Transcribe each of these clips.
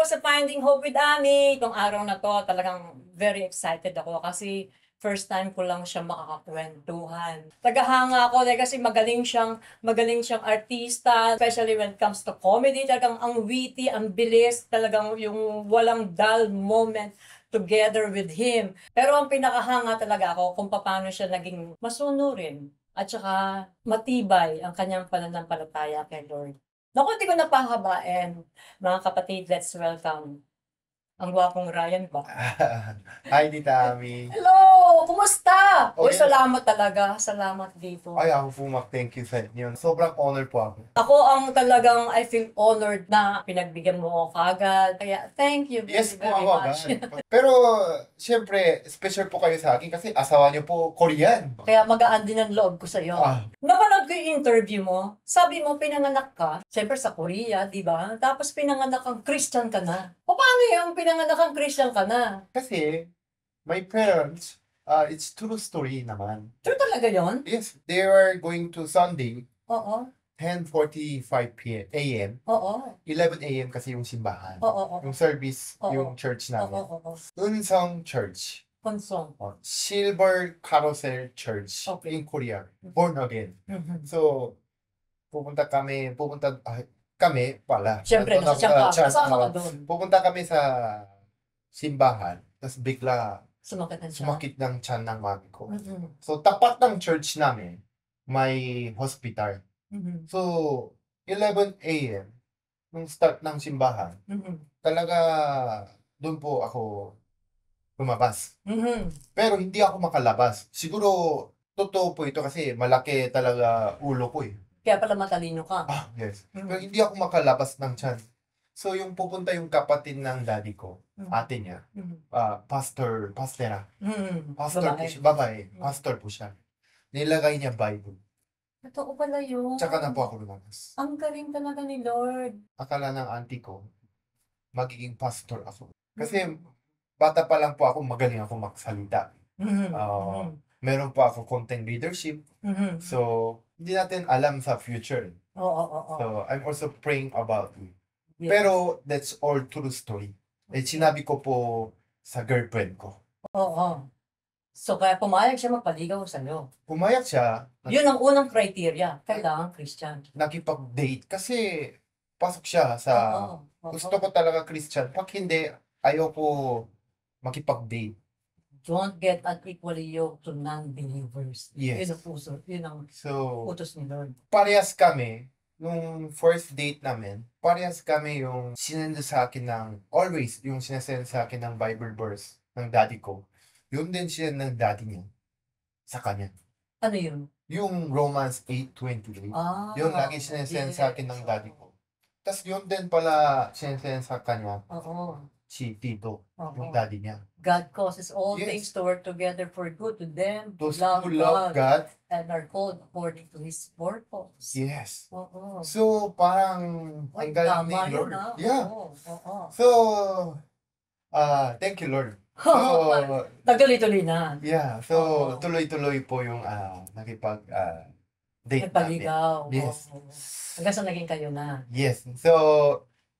sa Finding Hope with Annie. Itong araw na to, talagang very excited ako kasi first time ko lang siya makakakwentuhan. Tagahanga ako dahil kasi magaling siyang artista, especially when it comes to comedy. Talagang ang witty, ang bilis, talagang yung walang dull moment together with him. Pero ang pinakahanga talaga ako kung paano siya naging masunurin at saka matibay ang kanyang pananampalataya kay Lord. Naku, hindi ko napahabain. Mga kapatid, let's welcome ang gwapong Ryan ba? Hi, Tita Ami. Hello! Kumusta? Uy, Okay. salamat talaga. Salamat dito. Ay, ako po thank you sa inyo. Sobrang honor po ako. Ako ang talagang I feel honored na pinagbigyan mo ako kagad. Kaya thank you Yes po very ako much. agad. Pero, syempre, special po kayo sa akin kasi asawa niyo po Korean. Kaya magaan din ang loob ko sa'yo. Ah, Napanood ko yung interview mo. Sabi mo, pinanganak ka, siyempre sa Korea, di ba? Tapos pinanganak kang Christian ka na. O paano yung pinanganak kang Christian ka na? kasi, my parents, it's true story naman. True talaga yon? Yes, they were going to Sunday, Oo. 10:45 a.m. Oo. 11 a.m. kasi yung simbahan. Oo. Yung service, Oo. yung church Oo. namin. Oo. Doon sa church, Konsong. Silver Carousel Church Okay. in Korea. Born again. Mhm. So, kami pala. Siyempre, Nandun nasa ako siyang ka. sa church. Kasama ka doon. Pupunta kami sa simbahan, tapos bigla Sumakit na siya. sumakit ng tiyan ng mami ko. Mhm. So, tapat ng church namin, may hospital. Mhm. So, 11 a.m., nung start ng simbahan, Mhm. talaga doon po ako lumabas. Mhm. Pero hindi ako makalabas. Siguro, totoo po ito kasi malaki talaga ulo ko eh. Kaya pala matalino ka. Yes. Mhm. Pero hindi ako makalabas ng tiyan. So, yung pupunta yung kapatid ng daddy ko, Mhm. ate niya, Mhm. pastera. Mhm. Pastor po Babae. siya, babae, pastor po siya. Nilagay niya Bible. Totoo pala yun. Tsaka na po ako lumabas. Ang galing talaga ni Lord. Akala ng auntie ko, magiging pastor ako. Kasi, bata pa lang po ako, magaling ako magsalita. Mhm. Ah, Mhm. Meron po ako content leadership. Mhm. So, hindi natin alam sa future. Oo. So, I'm also praying about it. Yes. Pero, that's all true story. Eh, sinabi ko po sa girlfriend ko. Oo. So, kaya pumayag siya magpaligaw sa'yo. Pumayag siya, Yun ang unang criteria. Kailangan Christian. nakipag-date. Kasi, pasok siya sa, Oo. gusto ko talaga Christian. Pag hindi, ayoko makipag-date. Don't get unequally yoked to non-believers. Yes. Yun ang puso. Yun ang So, utos ni Lord. parehas kami, nung first date namin, parehas kami yung sinend sa akin ng, always, yung sinasend sa akin ng Bible verse ng daddy ko. Yun din sinend ng daddy niya sa kanya. Ano yun? Yung Romans 8:28. Yun lagi sinasend sa akin ng daddy ko. Tapos yun din pala sinasend sa kanya, Oo. si Tito, yung Oo. daddy niya. God causes all Yes. things to work together for good to them Those love who love God God, and are called according to His purpose. yes. Oo. So, parang, Ay, ang galing ni tama yun, Lord. ah. Yeah. Oo. So, thank you, Lord. So, Nagtuloy-tuloy na. yeah. So, Oo. tuloy-tuloy po yung date namin. Nagpaligaw. Yes. Oo. Hanggang sa naging kayo na. Yes. So,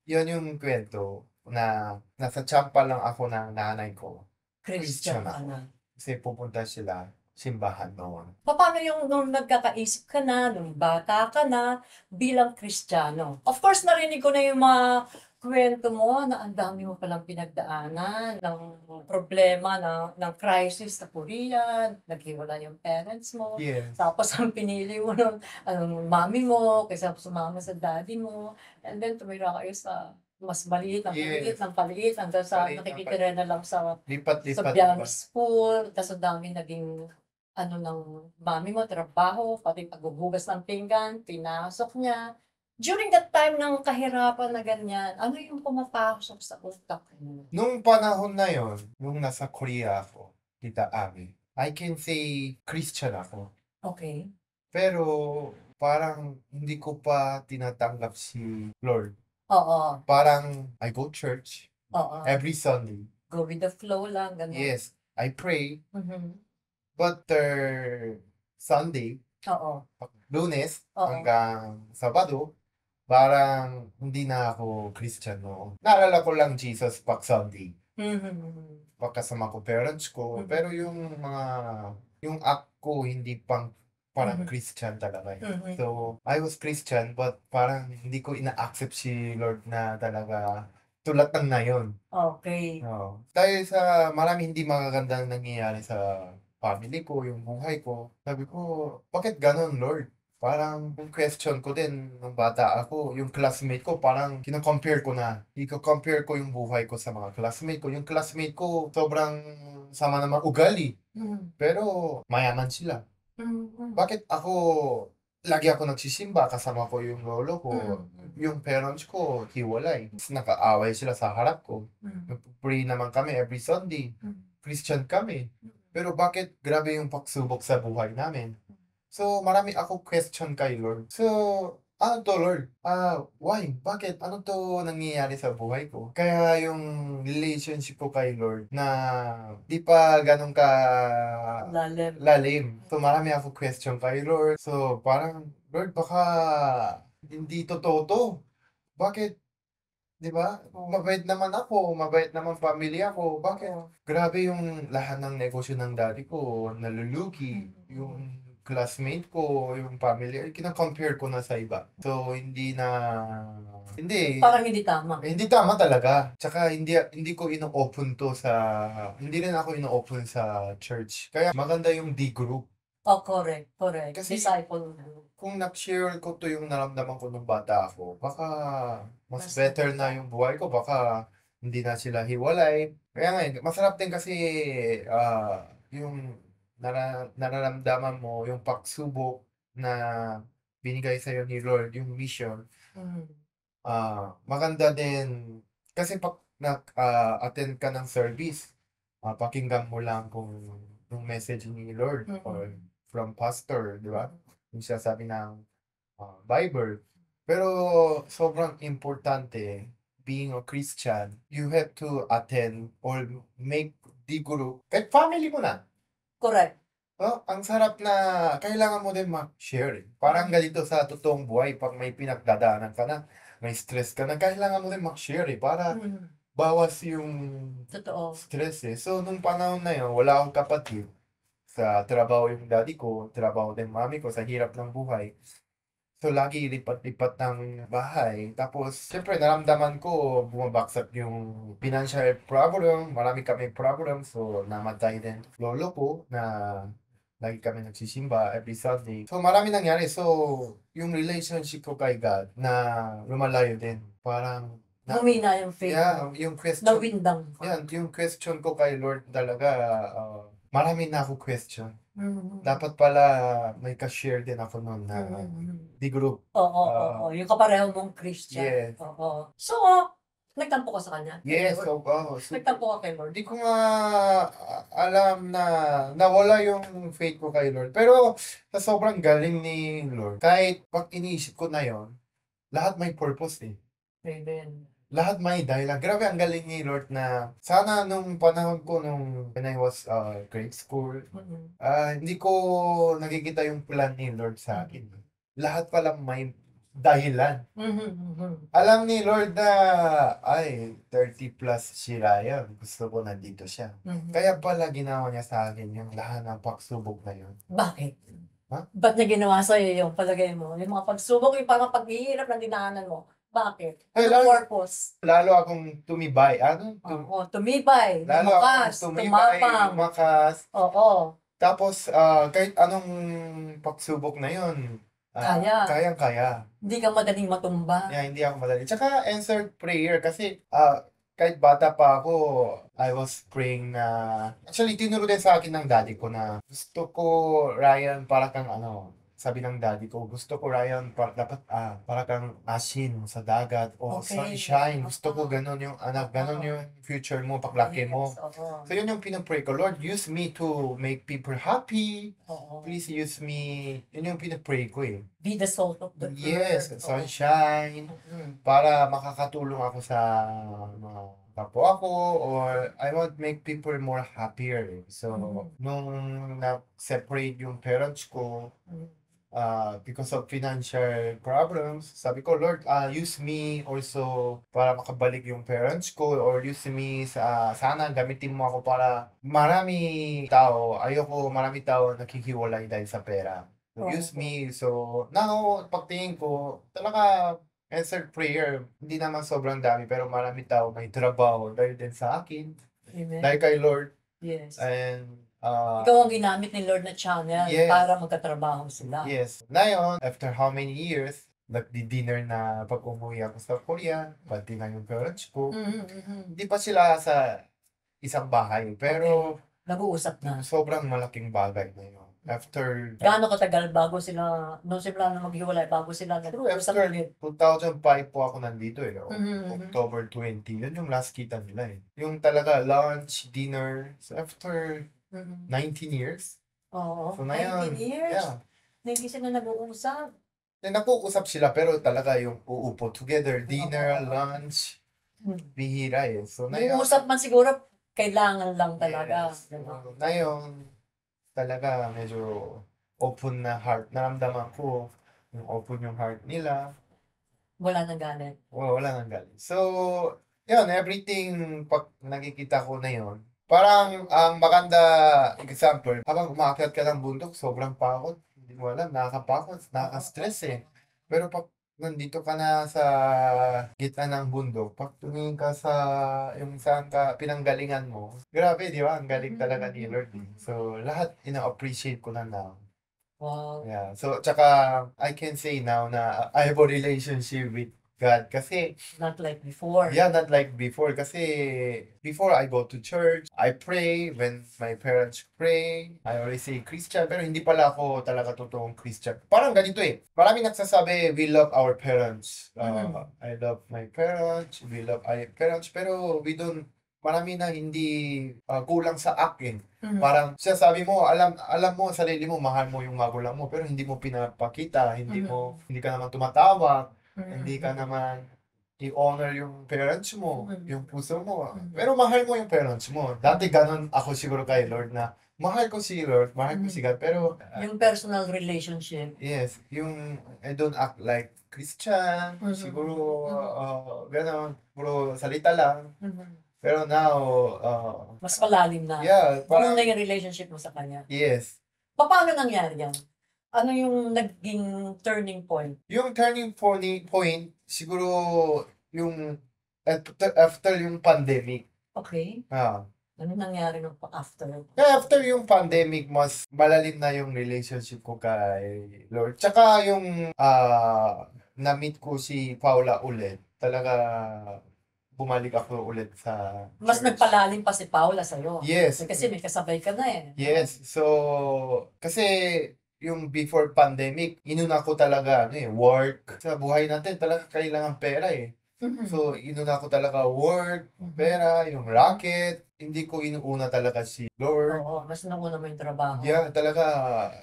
yun yung kwento na nasa tsampa lang ako ng nanay ko. Christian Christian ka ako. na. Kasi pupunta sila simbahan noon. Paano yung nung nagkakaisip ka na, nung bata ka na, bilang Kristiyano? Of course, narinig ko na yung mga kwento mo na ang dami mo palang pinagdaanan ng problema ng crisis sa Korea, naghiwala yung parents mo. Yes. Tapos ang pinili mo ng mami mo kaysa sumama sa daddy mo. And then tumira kayo sa mas maliit, Yes. paliit, hanggang sa Maliit ng nakikitira na lang sa Lipat-lipat. piano school. Tapos ang dami naging ng mami mo, trabaho, pati pagbubugas ng pinggan, pinasok niya. During that time ng kahirapan na ganyan, ano yung pumapasok sa utak mo? Nung panahon na yon, nung nasa Korea ako, Tita Ami, I can say Christian ako. Okay. Pero parang hindi ko pa tinatanggap si Lord. Oo. Parang I go church Oo. every Sunday. Go with the flow lang, ganun. Yes, I pray. Mhm. But Sunday, Oo. Lunes Oo. hanggang Sabado, parang hindi na ako Christian noon. Naalala ko lang Jesus pag Sunday. Mhm. Pagkasama ko parents ko. Mhm. Pero yung act ko hindi parang Mhm. Christian talaga. Mhm. So, I was Christian but parang hindi ko ina-accept si Lord na talaga tulad ng ngayon. Okay. Oo. Dahil sa marami hindi magagandang nangyayari sa family ko, yung buhay ko. Sabi ko, bakit ganun, Lord? Parang yung question ko din nung bata ako, yung classmate ko, parang kino-compare ko na. Iko-compare ko yung buhay ko sa mga classmate ko. Yung classmate ko, sobrang sama naman ugali. Mhm. Pero mayaman sila. Mhm. Bakit ako, lagi ako nagsisimba, kasama ko yung lolo ko, Mhm. yung parents ko, hiwalay. Tapos nakaaway sila sa harap ko. Mhm. Nagpo-pray naman kami every Sunday. Mhm. Christian kami. Mhm. Pero bakit grabe yung pagsubok sa buhay namin? So, marami ako question kay Lord. So, ano to, Lord? Why? Bakit? Ano to nangyayari sa buhay ko? Kaya yung relationship ko kay Lord na di pa ganun ka Lalim. lalim. So, marami ako question kay Lord. So, parang, Lord, baka hindi totoo to. Bakit? Di ba? Oo. Mabait naman ako, mabait naman pamilya ko. Bakit? Oo. Grabe yung lahat ng negosyo ng daddy ko, nalulugi. Mhm. Yung classmate ko, yung family, kina-compare ko na sa iba. So, hindi, Parang hindi tama. hindi tama talaga. Tsaka hindi ko ino-open to hindi rin ako ino-open sa church. Kaya maganda yung D group. Oh, correct, correct. Kasi Disciple group. kung nag-share ko to yung naramdaman ko nung bata ako, baka mas Mas better maganda. na yung buhay ko, baka hindi na sila hiwalay. Kaya nga, masarap din kasi yung nararamdaman mo, yung pagsubok na binigay sa'yo ni Lord, yung mission, Mhm. maganda din. Kasi pag nag-attend ka ng service, pakinggan mo lang kung yung message ni Lord or Mhm. from pastor, di ba? Mhm. Yung sinasabi ng Bible. Pero sobrang importante, being a Christian, you have to attend or make the group. Kahit family mo na. Correct. Oh, ang sarap na kailangan mo din ma-share. Parang ganito sa totoong buhay, pag may pinagdadaanan ka na, may stress ka na, kailangan mo din mag-share para Mhm. bawas yung Totoo. stress eh. So, nung panahon na yun, wala akong kapatid. Sa trabaho yung daddy ko, trabaho din mami ko, sa hirap ng buhay. So, lagi lipat-lipat ng bahay. Tapos, siyempre, naramdaman ko, bumabagsak yung financial problem. Marami kami problem. So, namatay din lolo ko na lagi kami nagsisimba every Sunday. So, marami nangyari. So, yung relationship ko kay God na lumalayo din. Parang, Humina yung faith yeah, mo. yung question, Nawindang yan, ka. yung question ko kay Lord talaga, marami na ako question. Mhm. Dapat pala may ka-share din ako noon na Mhm. di group. Oo, oo. Ah, Yung kapareho mong Christian. yes. Oo. So, nagtampo ka sa kanya? Kay Yes, Lord? so, Nagtampo ka kay Lord? hindi ko nga alam na nawala yung faith ko kay Lord. Pero sa sobrang galing ni Lord, kahit pag iniisip ko na yon, lahat may purpose eh. Amen. Lahat may dahilan. Grabe ang galing ni Lord na sana nung panahon ko nung when I was grade school, Mhm. hindi ko nakikita yung plan ni Lord sa Mhm. akin. Lahat pala may dahilan. Mhm. Mhm. Alam ni Lord na, ay, 30 plus si Ryan. Gusto ko nandito siya. Mhm. Kaya pala ginawa niya sa akin yung lahat ng pagsubok na yun. Bakit? Ha? Ba't niya ginawa sa'yo yung palagay mo? Yung mga pagsubok, yung parang paghihirap na dinaanan mo. Bakit? Ay, Anong purpose? lalo akong tumibay. Oo, tumibay, Lalo akong lumakas, tumibay, tumapang. lumakas. Oo, Tapos, kahit anong pagsubok na yun, kaya. kayang-kaya. Hindi ka madaling matumba. Yeah, hindi ako madali. Tsaka answered prayer kasi kahit bata pa ako, I was praying na actually tinuro din sa akin ng daddy ko na gusto ko Ryan para kang sabi ng daddy ko, gusto ko Ryan dapat para kang asin sa dagat o Okay. sunshine. Gusto ko Oo. ganun yung anak, ganun Oo. yung future mo paglaki mo. Yes, oo. So yun yung pinapray ko, Lord, use me to make people happy. Oo. Please use me. Yun yung pinapray ko eh. Be the salt of the Yes, earth. Oo. sunshine. Mhm. Para makakatulong ako sa mga kapwa ko or I want make people more happier. So, Mhm. nung na-separate yung parents ko, Mhm. because of financial problems. Sabi ko, Lord, use me also para makabalik yung parents ko, or use me sana gamitin mo ako para marami tao nakikiwalay dahil sa pera. So, use Oo. me. So, now, pagtingin ko, talaga answered prayer. Hindi naman sobrang dami, pero marami tao may trabaho dahil din sa akin, Amen. dahil kay Lord. Yes. And, Ikaw ang ginamit ni Lord na channel Yes. para magkatrabaho sila. yes. Ngayon, after how many years, nagdi-dinner na pag umuwi ako sa Korea, pati na yung parents ko. Hindi pa sila sa isang bahay, pero Nag-uusap na. sobrang malaking bagay na yun. After, Gaano katagal bago sila, nung sila na maghiwalay, bago sila Pero nag-uusap after ulit? 2005 po ako nandito eh. October 20. Yun yung last kita nila eh. Yung talaga lunch, dinner. So after 19 years. Oo. So na yun. 19 years? Yeah. Na hindi sila nag-uusap. Nag-uusap sila pero talaga yung uupo together. Dinner, Oo. lunch. Hmm. Bihira eh. So na yun. Nag-uusap man siguro, kailangan lang talaga. Yes. Diba? Na yun, talaga medyo open na heart. Naramdaman ko yung open yung heart nila. Wala nang galit. Wala nang galing. So, yun, everything pag nakikita ko na yun, parang ang maganda example, habang umaakyat ka ng bundok, sobrang pagod. Hindi mo alam, nakakapagod, nakaka-stress eh. Pero pag nandito ka na sa gitna ng bundok, pag tumingin ka sa yung saan ka pinanggalingan mo, grabe, di ba? Ang galing talaga ni Lord eh. So, lahat ina-appreciate ko na now. Wow. Yeah. So, tsaka, I can say now na I have a relationship with God kasi, Not like before. yeah, not like before. Kasi, before I go to church, I pray when my parents pray. I always say Christian, pero hindi pala ako talaga totoong Christian. Parang ganito eh. Maraming nagsasabi, we love our parents. I love my parents, we love our parents, pero we don't, marami na hindi kulang sa akin. Parang sinasabi mo, alam mo sarili mo, mahal mo yung magulang mo, pero hindi mo pinapakita, hindi ka naman tumatawag, hindi ka naman i-honor yung parents mo, yung puso mo. Pero mahal mo yung parents mo. Dati ganun ako siguro kay Lord na mahal ko si Lord, mahal ko si God, pero Yung personal relationship. yes, yung I don't act like Christian, siguro ganun, puro salita lang. Pero now, Mas malalim na. yeah, Parang na yung relationship mo sa kanya. yes. Paano nangyari yan? Ano yung naging turning point? Yung turning point, siguro yung after yung pandemic. Okay. Ano nangyari nung after? Kaya after yung pandemic, mas malalim na yung relationship ko kay Lord. Tsaka yung na-meet ko si Paula ulit. Talaga bumalik ako ulit sa Mas church. nagpalalim pa si Paula sa'yo. Yes. Kasi may kasabay ka na eh. Yes. So, kasi yung before pandemic, inuna ko talaga work. Sa buhay natin talaga kailangan pera eh. So, inuna ko talaga work, pera, yung racket. Hindi ko inuuna talaga si Lord. Oo, mas nauna mo yung trabaho. Yeah, talaga.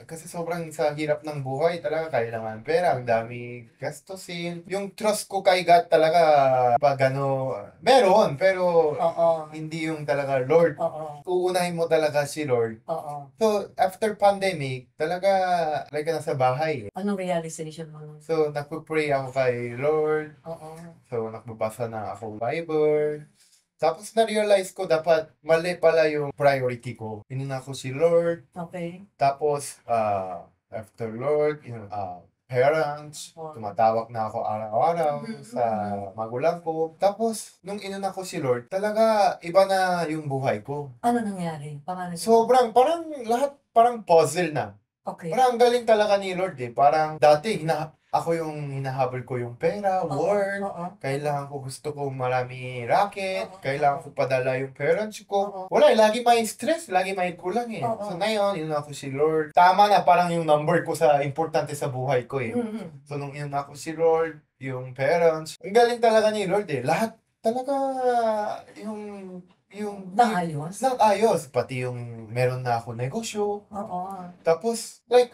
Kasi sobrang sa hirap ng buhay, talaga kailangan pera. Ang dami gastusin. Yung trust ko kay God talaga, pag meron, pero Oo. hindi yung talaga Lord. Oo. Uunahin mo talaga si Lord. Oo. So, after pandemic, talaga like ka nasa bahay. Anong realization mo nun? So, nagpo-pray ako kay Lord. Oo. So, nagbabasa na ako Bible. Tapos, na-realize ko dapat mali pala yung priority ko. Inuna ko si Lord. Okay. Tapos, after Lord, parents, tumatawag na ako araw-araw sa magulang ko. Tapos, nung inuna ko si Lord, talaga iba na yung buhay ko. Ano nangyari? Paano? Sobrang, parang lahat, parang puzzle na. Okay. Parang ang galing talaga ni Lord eh. Parang dati, ako yung hinahabol ko yung pera, work. Kailangan ko, gusto ko marami racket. Kailangan ko padala yung parents ko. Wala, lagi may stress, lagi may kulang eh. So ngayon, inuna ko si Lord. Tama na, parang yung number ko sa importante sa buhay ko eh. So nung inuna ko si Lord, yung parents, ang galing talaga ni Lord eh. Lahat talaga yung Naayos. pati yung meron na ako negosyo. Oo. Tapos, like,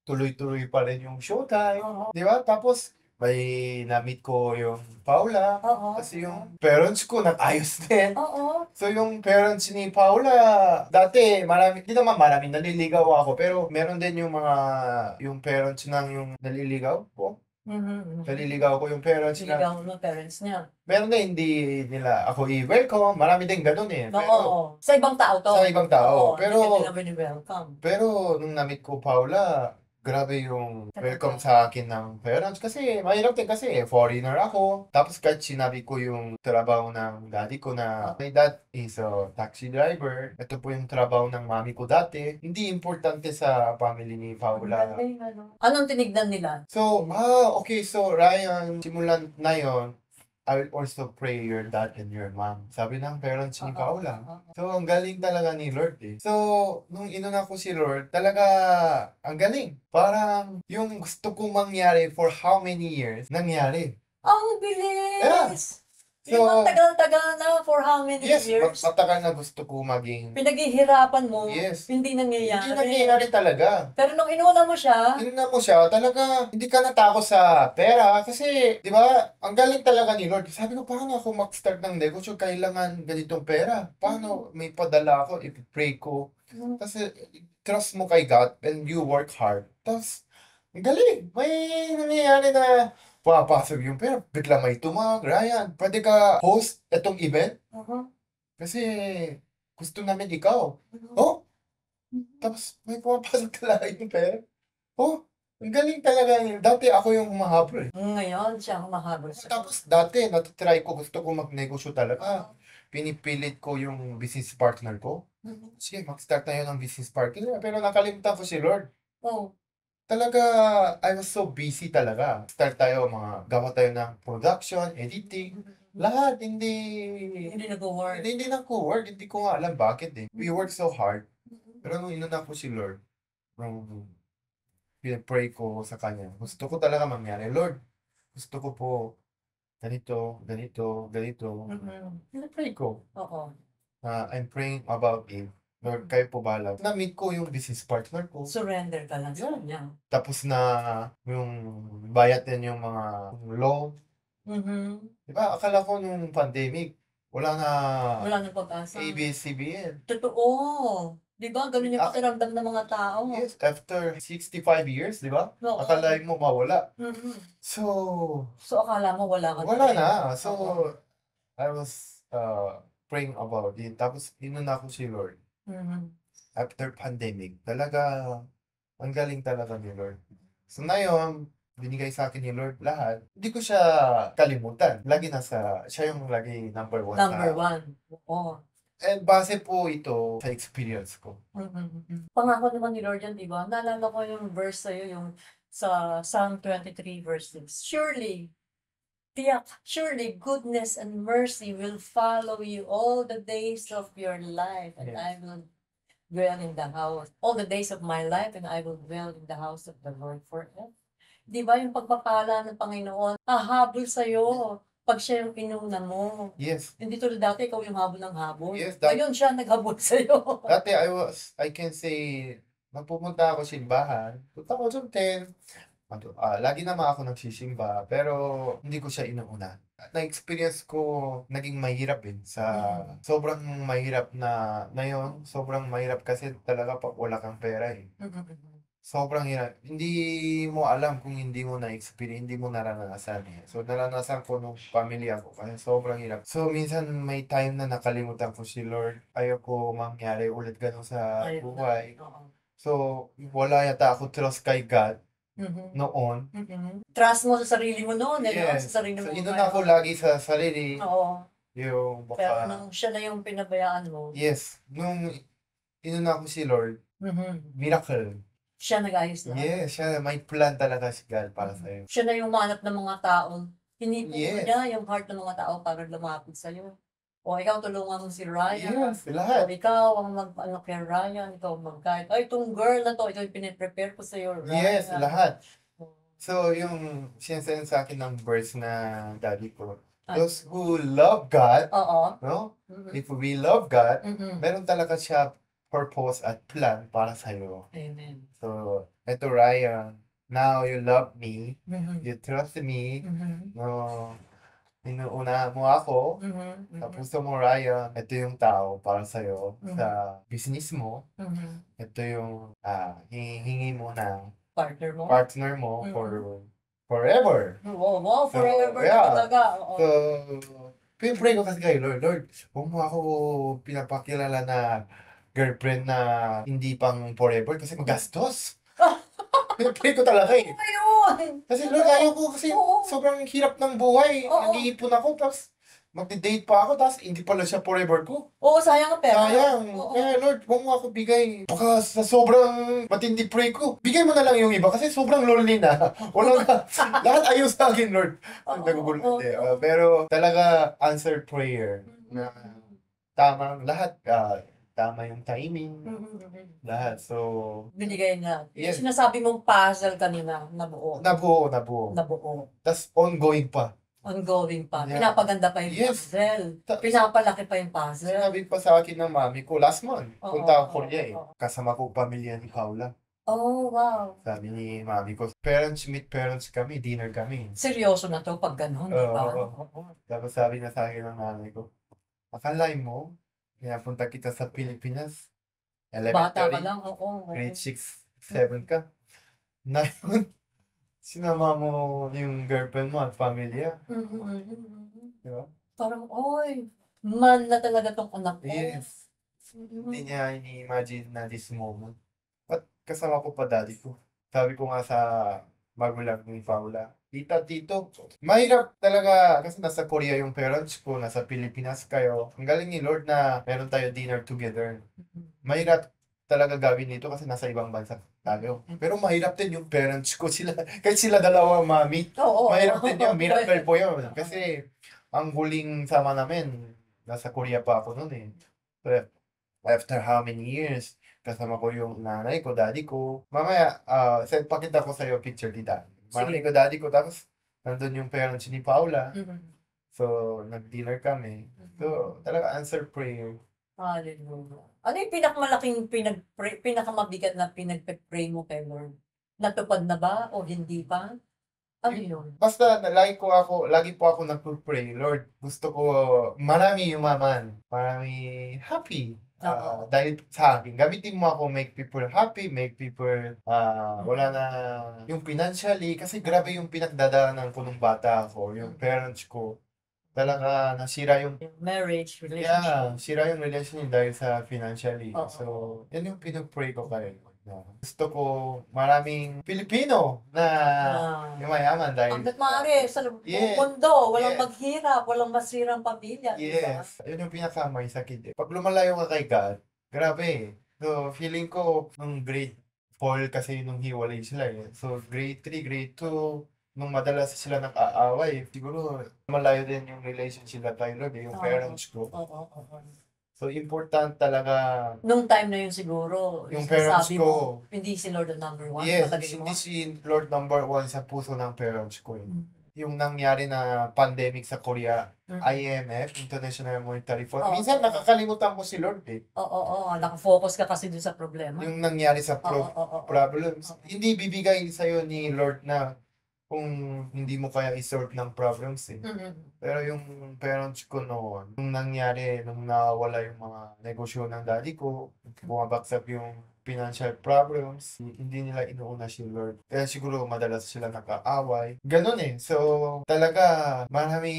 tuloy-tuloy pa rin yung showtime. Di ba? Tapos, may na-meet ko yung Paula. Oo. Kasi yung parents ko nag-ayos din. Oo. So yung parents ni Paula, dati marami, di naman marami, naliligaw ako. Pero meron din yung yung parents ng yung naliligaw ko. Naliligaw ko yung parents na, Sinigaw mo parents niya. meron na hindi nila ako i-welcome. Marami din ganun eh. Pero Oo. Sa ibang tao to. sa ibang tao. Oo, Pero hindi ka nila welcome. Pero nung na-meet ko Paula, grabe yung welcome sa akin ng parents. Kasi mahirap din kasi foreigner ako. Tapos kahit sinabi ko yung trabaho ng daddy ko na my dad is a taxi driver. Ito po yung trabaho ng mami ko dati. Hindi importante sa family ni Paula. Anong tinignan nila? So, okay. So, Ryan, simulan na yon, I will also pray your dad and your mom. Sabi ng parents ni Paula. So, ang galing talaga ni Lord eh. So, nung inuna ko si Lord, talaga, ang galing. Parang, yung gusto kong mangyari for how many years, nangyari. Ang bilis! Yeah. Yung So, tagal-tagal na for how many yes, years? matagal na gusto ko maging, Pinaghihirapan mo, yes, hindi hindi nangyayari. nangyayari talaga. Pero nung inuna mo siya, Tinignan mo siya, talaga, hindi ka natakot sa pera. Kasi, di ba, ang galing talaga ni Lord. Sabi ko, paano ako mag-start ng negosyo? Kailangan ganitong pera. Paano may padala ako, i-pray ko. Kasi, trust mo kay God and you work hard. Tapos, ang galing. May nangyayari na papasok yung pera. Bigla may tumawag, Ryan, pwede ka host itong event? Kasi, gusto namin ikaw. Oh, tapos may pumapasok talaga yung pera. Oh, ang galing talaga yun. Dati ako yung humahabol eh. ngayon siya humahabol sa Tapos dati, natitry ko, gusto ko magnegosyo talaga. Pinipilit ko yung business partner ko. Sige, mag-start tayo ng business partner. Pero nakalimutan ko si Lord. Oh, Talaga, I was so busy talaga. Start tayo, gawa tayo ng production, editing. Lahat, hindi nag-work. hindi nag-work. Hindi ko nga alam bakit eh. We work so hard. Pero nung inuna ko si Lord, nung pinapray ko sa Kanya, gusto ko talaga mangyari. Lord, gusto ko po ganito, ganito, ganito. Pinapray ko. Oo. I'm praying about it. Lord, kayo po bahala. Na-meet ko yung business partner ko. Surrender ka lang sa Yeah. kanya. Tapos na yung bayad din yung mga loan. Diba, akala ko nung pandemic, wala Wala nang pag-asa. ABS-CBN. Totoo. Di ba? Ganun yung Ah, pakiramdam ng mga tao. Yes, after 65 years, di ba? Oo. Akalain mo mawala. So, So, akala mo wala ka wala rin. na. So, Oo. I was praying about it. Tapos, inuna ko si Lord. After pandemic, talaga, ang galing talaga ni Lord. So, ngayon, binigay sa akin ni Lord lahat. Hindi ko siya kalimutan. Lagi siya yung lagi number one Number one. Oo. And base po ito sa experience ko. Pangako naman ni Lord yan, di ba? Naalala ko yung verse sa'yo, yung sa Psalm 23 verse 6. Surely goodness and mercy will follow you all the days of your life, and Yes. I will dwell in the house, all the days of my life, and I will dwell in the house of the Lord forever. Di ba yung pagpapala ng Panginoon, hahabol sa'yo pag siya yung inuna mo. Yes. Hindi tulad dati, ikaw yung habol ng habol. Yes, Ngayon siya naghabol sa'yo. Dati I can say, magpupunta ako simbahan, 2010, lagi naman ako nagsisimba, pero hindi ko siya inuuna. Na-experience ko, naging mahirap sobrang mahirap na yun, sobrang mahirap kasi talaga pag wala kang pera eh. Sobrang hirap. Hindi mo alam kung hindi mo na-experience, hindi mo naranasan eh. So, naranasan ko nung pamilya ko kasi sobrang hirap. So, minsan may time na nakalimutan ko si Lord. Ayoko mangyari ulit ganun sa buhay. So, wala yata ako trust kay God noon. Trust mo sa sarili mo noon, eh, no? Yes. Sa sarili So, mo. inuna ko lagi sa sarili. Oo. Yung Pero baka, nung siya na yung pinabayaan mo, yes, nung inuna ko si Lord, miracle. siya nag-ayos na. Yes, siya, may plan talaga si God para sa'yo. Siya na yung manap ng mga tao. Hinipo Yes. niya yung heart ng mga tao para lumapit sa'yo. O ikaw tulungan mo si Ryan. Yes, lahat. O ikaw ang mag-ano kay Ryan, ikaw ang mag-guide. Ay, itong girl na to, ito yung piniprepare ko sa'yo, Ryan. Yes, lahat. So, yung sinasabi sa akin ng verse na daddy ko, those who love God, Oo. no? If we love God, Mhm. meron talaga siya purpose at plan para sa'yo. Amen. So, eto Ryan, now you love me, Mhm. you trust me, Mhm. no, inuuna mo ako, Mhm. sa Mhm. puso mo, Ryan, ito yung tao para sa'yo, Mhm. sa business mo, Mhm. ito yung hingi mo ng Partner mo? partner mo Mhm. for forever. Oo, wow, So, forever na yeah. talaga. Oo. So, pinipray ko kasi kay Lord, Lord, huwag mo ako pinapakilala na girlfriend na hindi pang forever kasi magastos. Pinipray ko talaga eh. Ayun! Kasi Lord, ayaw ko kasi Oo. sobrang hirap ng buhay. Oo. Nag-iipon ako, tapos magde-date pa ako, tapos hindi pala siya forever ko. Oo, sayang ang pera. Sayang. Oo. Kaya Lord, huwag mo ako bigay. Baka sa sobrang matindi pray ko, bigay mo na lang yung iba kasi sobrang lonely na. Wala na. Lahat ayaw sa akin, Lord. Oo, Nagugulo oo, hindi. oo. Pero talaga answered prayer na Mhm. tamang lahat. Tama yung timing. Mhm. Lahat. So, Binigay na. Yung yes. sinasabi mong puzzle kanina, nabuo. Nabuo. Nabuo. Tapos ongoing pa. Ongoing pa. Yeah. Pinapaganda pa yung Yes. puzzle. Ta- Pinapalaki pa yung puzzle. Sinabi pa sa akin ng mami ko, last month, Oo, punta ako oo, Korea eh. oo. Kasama ko pamilya ni Paula. Oh, wow. Sabi ni mami ko, meet parents kami, dinner kami. Seryoso na to pag ganun, di ba? Oo. Tapos sabi na sa akin ng nanay ko, akalain mo, pinapunta kita sa Pilipinas, Bata ka elementary, lang, oo. grade 6, 7 ka. Na yun, sinama mo yung girlfriend mo at pamilya. Di ba? Parang, oy, man na talaga tong anak ko. Yes. Hindi niya ini-imagine na this moment. At kasama ko pa daddy ko. Sabi ko nga sa magulang ni Paula, tita, tito, mahirap talaga kasi nasa Korea yung parents ko, nasa Pilipinas kayo. Ang galing ni Lord na meron tayo dinner together. Mahirap talaga gawin nito kasi nasa ibang bansa tayo. Pero mahirap din yung parents ko, sila, kahit sila dalawa mami. Oo. Mahirap din yun, miracle po yun. Kasi ang huling sama namin, nasa Korea pa ako noon eh. But after how many years, kasama ko yung nanay ko, daddy ko. Mamaya, pakita ko sa'yo picture tita. Nanay Sige. ko, daddy ko, tapos nandun yung parents ni Paula. Mhm. So, nag-dinner kami. So, talaga answer prayer. Hallelujah. Ano yung pinakamalaking pinakamabigat na pinagpe-pray mo kay Lord? Natupad na ba o hindi pa? Ano yun? Basta lagi po ako nagpo-pray, Lord, gusto ko marami yumaman, marami happy. Oo. Dahil sa akin, gamitin mo ako make people happy, make people wala na yung financially, kasi grabe yung pinagdadaanan ko nung bata ako, yung parents ko. Talaga nasira yung Yung marriage, relationship. yeah, sira yung relationship dahil sa financially. Oo. So, yan yung pinag-pray ko kayo. Gusto ko maraming Pilipino na yumayaman dahil Hanggat maaari, sa Yes. mundo, walang Yes. maghirap, walang masirang pamilya. di ba? yes, yun yung pinakamay sakit eh. Pag lumalayo ka kay God, grabe eh. So, feeling ko nung grade 4 kasi nung hiwalay sila eh. So, grade 3, grade 2, nung madalas sila nag-aaway, siguro malayo din yung relationship na tayo Lord eh, yung Oo. parents ko. Oo. So, important talaga Nung time na yun siguro, yung sinasabi parents ko. mo, hindi si Lord ang number one. Yes, palagay mo? hindi si Lord number 1 sa puso ng parents ko eh. Mm. Yung nangyari na pandemic sa Korea, Mm. IMF, International Monetary Fund. Oo. Minsan nakakalimutan ko si Lord eh. Oo. Nakafocus ka kasi dun sa problema. Yung nangyari sa Oo. problems. Oo. Hindi bibigay sa'yo ni Lord na kung hindi mo kaya i-solve ng problems eh. Mhm. Pero yung parents ko noon, nung nangyari, nung nawala yung mga negosyo ng daddy ko, bumabagsak yung financial problems, hindi nila inuuna si Lord. Kaya siguro madalas sila nag-aaway. Ganun eh. So, talaga, marami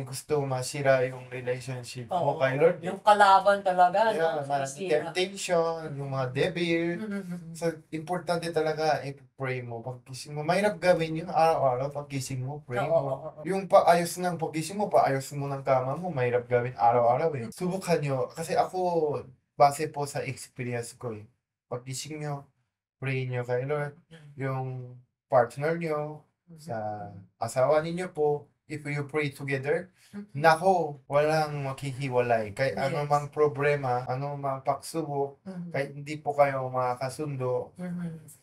gusto masira yung relationship mo Oo. kay Lord. Yung kalaban talaga, Yeah, no? marami Sinisira. temptation, yung mga devil. Mhm. So, importante talaga i-pray mo pagkising mo. Mahirap gawin yun araw-araw pagkising mo, pray mo. Oo. Yung paayos ng pagkising mo, paayos mo ng kama mo, mahirap gawin araw-araw eh. Subukan nyo. Kasi ako, base po sa experience ko eh. Pagkising nyo, pray nyo kay Lord. Yung partner nyo, sa asawa ninyo po, if you pray together, nako, walang makihiwalay. Kahit Yes. ano mang problema, ano mang pagsubok, kahit hindi po kayo makakasundo.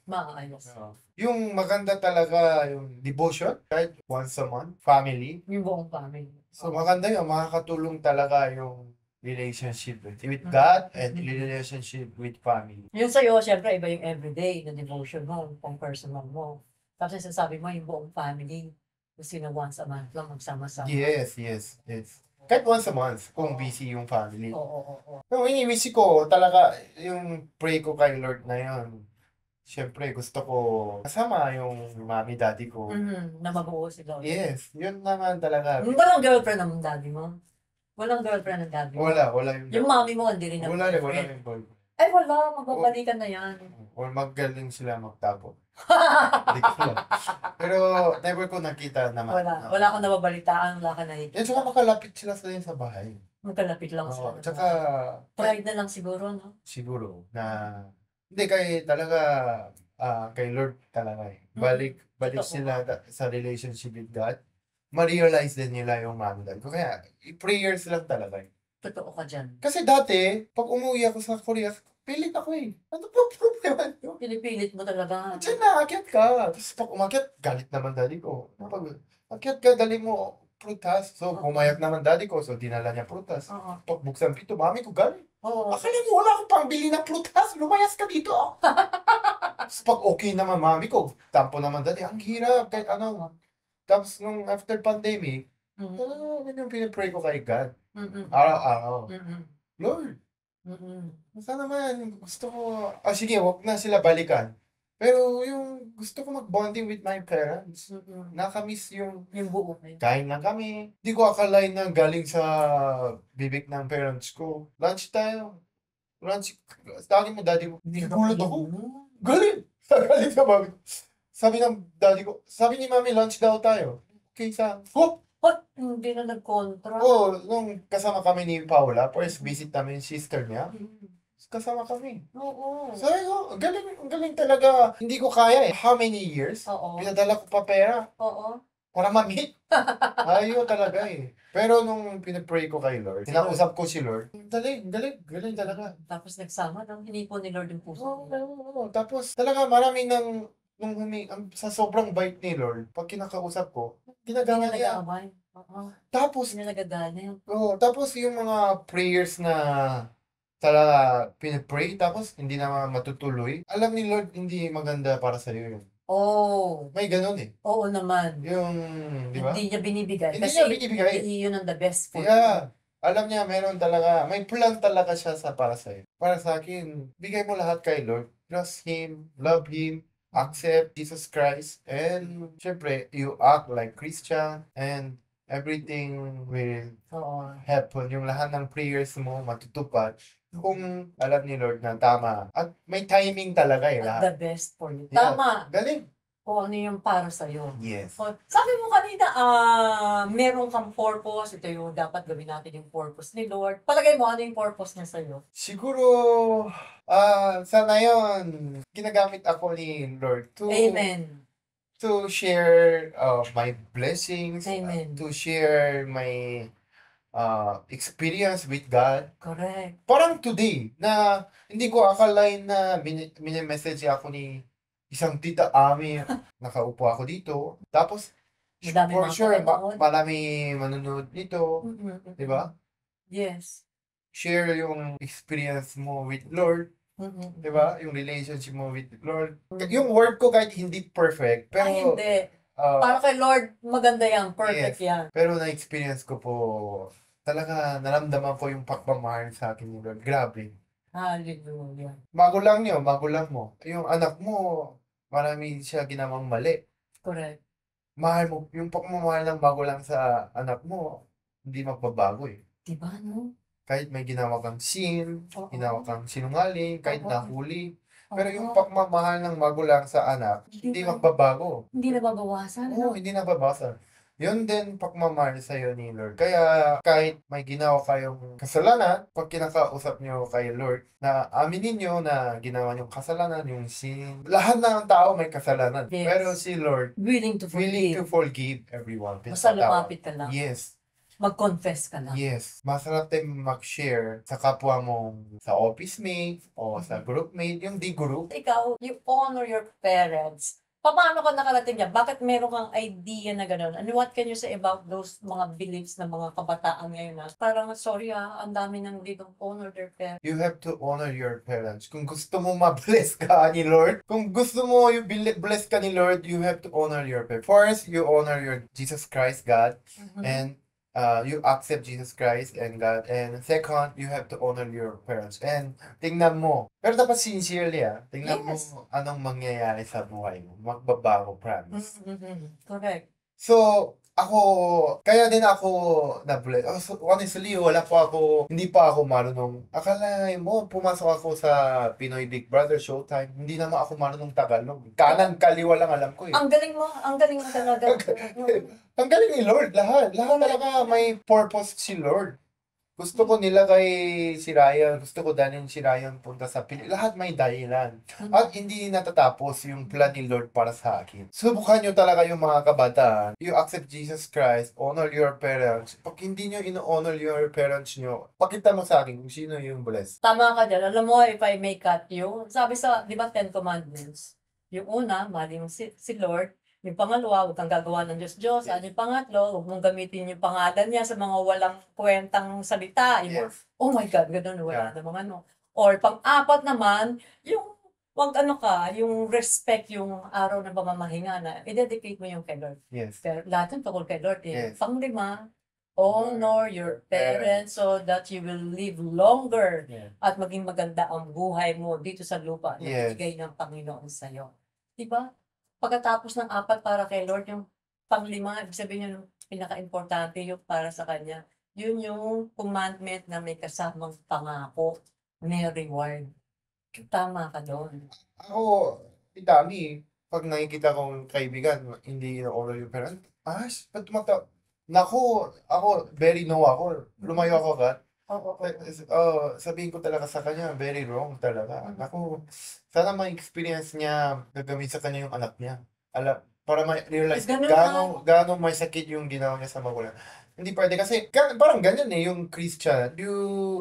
Maayos. Yung maganda talaga yung devotion, kahit once a month, family. Yung buong family. So maganda yun, makakatulong talaga yung relationship with God and relationship with family. Yun sa'yo, syempre, iba yung everyday na devotion mo, pang personal mo. Tapos sinasabi mo yung buong family. Gusto na once a month lang magsama-sama. Yes, yes, yes. Kahit once a month, kung Oo. busy yung family. Oo. Pero iniwisip ko talaga, yung pray ko kay Lord na yun. Siyempre, gusto ko kasama yung mami, daddy ko. Na mabuo sila ulit. Yes, yun naman talaga. Walang girlfriend ng daddy mo? Walang girlfriend ng daddy mo? Wala Yung mami mo, hindi rin Wala nag-girlfriend? rin boyfriend. Ay, wala. Magbabalikan na yan. Or magaling sila magtapo. Hindi ko alam. Pero never ko nakita naman. Wala akong nababalitaan, wala ka nakikita. Yan, tsaka makalapit sila sa bahay. Magkalapit lang Oo, sila. tsaka Pride na lang siguro, no? siguro na hindi kay talaga kay Lord talaga eh. Balik Totoo. sila sa relationship with God. Ma-realize din nila yung mami dad ko. Kaya prayers lang talaga eh. Totoo ka dyan. Kasi dati, pag umuwi ako sa Korea, pilit ako eh. Ano po problema nyo? Pinipilit mo talaga. Diyan na, akyat ka. Tapos pag umakyat, galit naman daddy ko. Pag akyat ka, dali mo prutas. So, pumayag naman daddy ko. So, dinala niya prutas. Oo. Pag buksan pito, mami ko galit. Oo. Akala mo wala akong pangbili ng prutas. Lumayas ka dito. Tapos pag okay naman mami ko, tampo naman daddy. Ang hirap. Kahit ano. Tapos nung after pandemic, yun yung pinipray ko kay God. Araw-araw. Lord, sana naman, gusto ko, sige, wag na sila balikan. Pero yung gusto ko mag-bonding with my parents, nakamiss yung buo na yun. kain lang kami. Hindi ko akalain na galing sa bibig ng parents ko. Lunch tayo. Lunch, sabi mo, daddy mo, nagulat ako. Galing! Galing sa mami. Sabi ng daddy ko, sabi ni mami, lunch daw tayo. Okay, Hindi na nag-contra. nung kasama kami ni Paula, first visit namin yung sister niya, kasama kami. Oo. Sabi ko, galing talaga. Hindi ko kaya eh. How many years? Oo. Pinadala ko pa pera Oo. para ma-meet. Ayaw talaga eh. Pero nung pinapray ko kay Lord, kinausap ko si Lord, galing talaga. Tapos nagsama nang hinipon ni Lord yung puso. Oo. Tapos talaga marami sa sobrang bait ni Lord, pag kinakausap ko, ginagawa Hindi na niya. nag-aaway. Oo. Tapos, Hindi na nagagalit. tapos yung mga prayers na talaga pinipray, tapos hindi naman matutuloy. Alam ni Lord, hindi maganda para sa iyo yun. Oo. May ganun eh. Oo naman. Yung, di ba? Hindi niya binibigay. Hindi Kasi niya binibigay. yun ang the best for Yeah. Alam niya, meron talaga, may plan talaga siya para sa iyo. Para sa akin, bigay mo lahat kay Lord. Trust Him, love Him, accept Jesus Christ, and syempre, you act like Christian, and everything will Oo. happen. Yung lahat ng prayers mo matutupad kung alam ni Lord na tama. At may timing talaga eh At lahat. the best for you. Yeah. Tama. Galing. Kung ano yung para sa'yo. Yes. Sabi mo kanina, meron kang purpose. Ito yung dapat gawin natin yung purpose ni Lord. Palagay mo, ano yung purpose niya sa'yo? Siguro, sana yun, ginagamit ako ni Lord Amen. to share my blessings, Amen. to share my experience with God. Correct. Parang today, na hindi ko akalain na mini-message ako ni isang tita Ami, nakaupo ako dito. Tapos, Madami for mga sure, manonood. marami manonood nito. Di ba? Yes. Share yung experience mo with Lord. Di ba? Yung relationship mo with Lord. Yung word ko kahit hindi perfect, pero Ay, hindi. Para kay Lord, maganda yan. Perfect yan. pero na-experience ko po, talaga naramdaman ko yung pagmamahal sa akin ni Lord. Grabe. Hallelujah. Magulang mo. Yung anak mo, marami siya ginawang mali. Correct. Mahal mo, yung pagmamahal ng magulang sa anak mo, hindi magbabago eh. Diba, no? Kahit may ginawa kang sin, Oo. ginawa kang sinungaling, kahit Oo. nahuli. Pero yung Oo. pagmamahal ng magulang sa anak, hindi magbabago. Hindi nababawasan. Oo, hindi nababawasan. Yun din pagmamahal sa'yo ni Lord. Kaya kahit may ginawa kayong kasalanan, pag kinakausap nyo kay Lord, na aminin nyo na ginawa nyo kasalanan, yung sin. Lahat ng tao may kasalanan. Yes. Pero si Lord, Willing to willing to forgive. forgive everyone. Basta lumapit ka lang. Yes. Mag-confess ka lang. Yes. Masarap din mag-share sa kapwa mong sa office mate o sa group mate, yung di group. Ikaw, you honor your parents Paano ka nakarating diyan? Bakit meron kang idea na gano'n? And what can you say about those mga beliefs ng mga kabataan ngayon na parang, "Sorry, ang dami ng they don't honor their parents." You have to honor your parents. Kung gusto mo ma-bless ka ni Lord, kung gusto mo yung bless ka ni Lord, you have to honor your parents. First, you honor your Jesus Christ, God, Mhm. and you accept Jesus Christ and God. And second, you have to honor your parents. And tingnan mo, pero dapat sincerely tingnan Yes. mo anong mangyayari sa buhay mo. Magbabago, promise. Correct. So, kaya din ako na-bless. So, honestly, hindi pa ako marunong. Akalain mo, pumasok ako sa Pinoy Big Brother Showtime, hindi naman ako marunong Tagalog. Kanan, kaliwa lang alam ko eh. Ang galing mo talaga. Ang galing ni Lord, lahat. Lahat talaga may purpose si Lord. Gusto ko nilagay si Ryan, gusto ko dalhin si Ryan punta sa lahat may dahilan. At hindi natatapos yung plan ni Lord para sa akin. Subukan nyo talaga yung mga kabataan. You accept Jesus Christ, honor your parents. Pag hindi nyo ino-honor your parents nyo, pakita mo sa akin kung sino yung blessed. Tama ka dyan. Alam mo, if I may cut you, sabi sa, di ba, Ten Commandments, yung una, mahal mo si Lord. Yung pangalawa, huwag kang gagawa ng Diyos-Diyos. Yes. Yung pangatlo, huwag mong gamitin yung pangalan niya sa mga walang kwentang salita. Yung mga, Yes. oh my God, ganun, wala Yeah. namang ano. Or pang-apat naman, yung wag yung respect yung araw ng pamamahinga na i-dedicate mo yung kay Lord. Yes. Pero lahat yung tungkol kay Lord eh. Yes. Pang-lima, honor your parents so that you will live longer Yeah. at maging maganda ang buhay mo dito sa lupa na Yes. binigay ng Panginoon sa'yo. Diba? Pagkatapos ng apat para kay Lord, yung panglima, ibig sabihin yung pinaka-importante yung para sa Kanya. Yun yung commandment na may kasamang pangako, may reward. Tama ka doon. Ako, dami. Pag nakikita kong kaibigan, hindi ino-honor yung parents, ba't Naku, ako, very no ako. Lumayo ako agad. Oo. Sabihin ko talaga sa kanya, very wrong talaga. Naku, sana ma-experience niya gagamit sa kanya yung anak niya. Para ma-realize Ganun gaano may sakit yung ginawa niya sa magulang. Hindi pwede kasi parang ganyan yung Christian.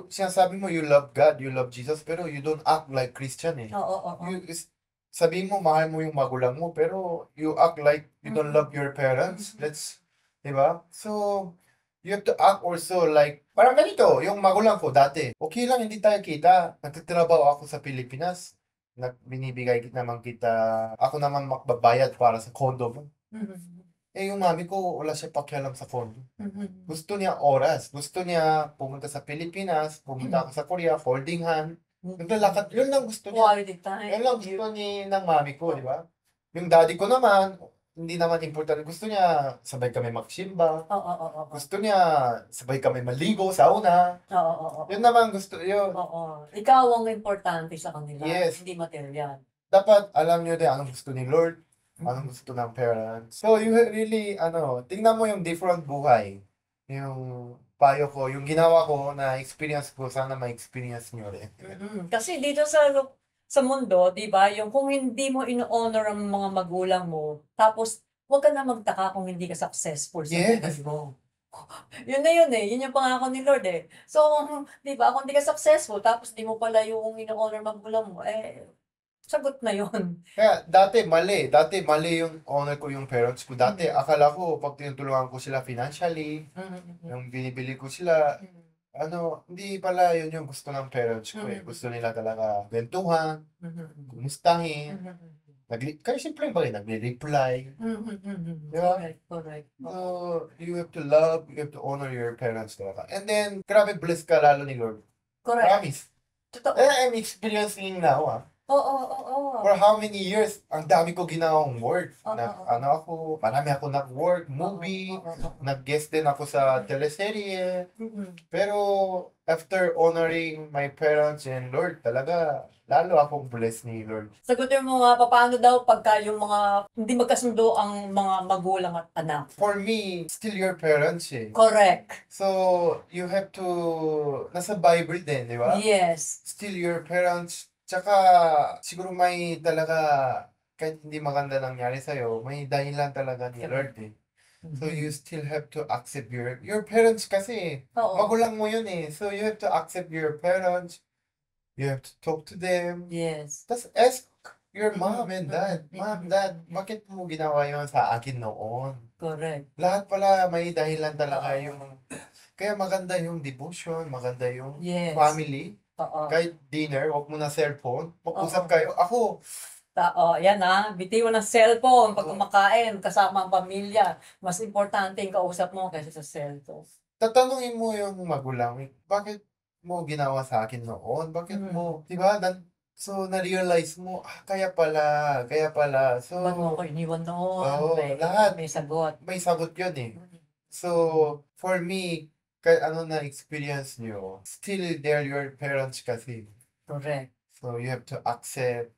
Sinasabi mo you love God, you love Jesus, pero you don't act like Christian eh. Oo. Sabihin mo mahal mo yung magulang mo, pero you act like you don't love your parents. Diba? So, you have to act also like, parang ganito, yung magulang ko dati, okay lang, hindi tayo kita. Nagtatrabaho ako sa Pilipinas. Binibigay naman kita, ako naman makbabayad para sa condo mo. Yung mami ko, wala siya pakialam sa condo. Gusto niya oras. Gusto niya pumunta sa Pilipinas, pumunta ako sa Korea, holding hand. Naglalakad, yun lang gusto niya. Quality time. Yun lang gusto ng mami ko, di ba? Yung daddy ko naman, hindi naman importante. Gusto niya sabay kami magsimba. Oo. Gusto niya sabay kami maligo, sauna. Oo. Yun naman gusto yun. Oo. Ikaw ang importante sa kanila. Yes. Hindi material. Dapat alam niyo din anong gusto ni Lord, anong gusto ng parents. So you really, tingnan mo yung different buhay. Yung payo ko, yung ginawa ko na experience ko, sana ma-experience niyo rin. Kasi dito sa mundo, 'di ba, yung kung hindi mo ino-honor ang mga magulang mo, tapos wag ka na magtaka kung hindi ka successful sa Yes. buhay mo. Yun na yun eh, yun yung pangako ni Lord eh. So, 'di ba, kung hindi ka successful, tapos di mo pala yung ino-honor magulang mo, sagot na yun. Kaya dati mali yung honor ko yung parents ko. Dati akala ko pag tinutulungan ko sila financially, yung binibili ko sila, hindi pala yun yung gusto ng parents ko eh. Gusto nila talaga bentuhan, kumustahin. Kaya simple ba nagre-reply. Diba? Correct. So, you have to love, you have to honor your parents talaga. And then, grabe blessed ka lalo ni Lord. Correct. Promise. Totoo. I'm experiencing now Oo. For how many years, ang dami ko ginawang work. Oo. Marami ako nag-work, movie, nag-guest din ako sa teleserye. Pero, after honoring my parents and Lord, talaga, lalo akong blessed ni Lord. Sagutin mo nga, paano daw pagka yung mga hindi magkasundo ang mga magulang at anak? For me, still your parents eh. Correct. So, you have to, nasa Bible din, di ba? Yes. Still your parents. Tsaka, siguro may talaga, kahit hindi maganda nangyari sa'yo, may dahilan talaga ni Lord eh. So, you still have to accept your parents kasi, Oo. magulang mo yun eh. So, you have to accept your parents. You have to talk to them. Yes. Tapos ask your mom and dad. Mom, dad, bakit mo ginawa yun sa akin noon? Correct. Lahat pala may dahilan talaga Oo. yung... Kaya maganda yung devotion, maganda yung Yes. family. Oo. Kahit dinner, wag mo na cellphone. Mag-usap Oo. kayo. Ako, Yan bitiwan ng cellphone pag Oo. kumakain, kasama ang pamilya. Mas importante yung kausap mo kaysa sa cellphone. tatanungin mo yung magulang, bakit mo ginawa sa akin noon? Bakit mo, di ba? So, na-realize mo, kaya pala. So, Ba't mo ako iniwan noon? oo, lahat. May sagot. May sagot yun eh. So, for me, kahit ano na experience nyo, still they're your parents kasi. Correct. So, you have to accept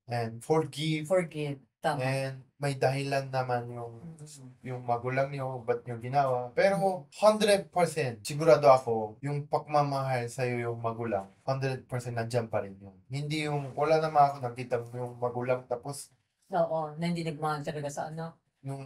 and forgive. Forgive. Tama. And may dahilan naman yung magulang nyo, ba't nyo ginawa. Pero 100% sigurado ako, yung pagmamahal sa'yo yung magulang, 100% nandyan pa rin yun. Hindi yung, wala naman ako nakita yung magulang tapos Oo, na hindi nagmahal talaga sa anak. yung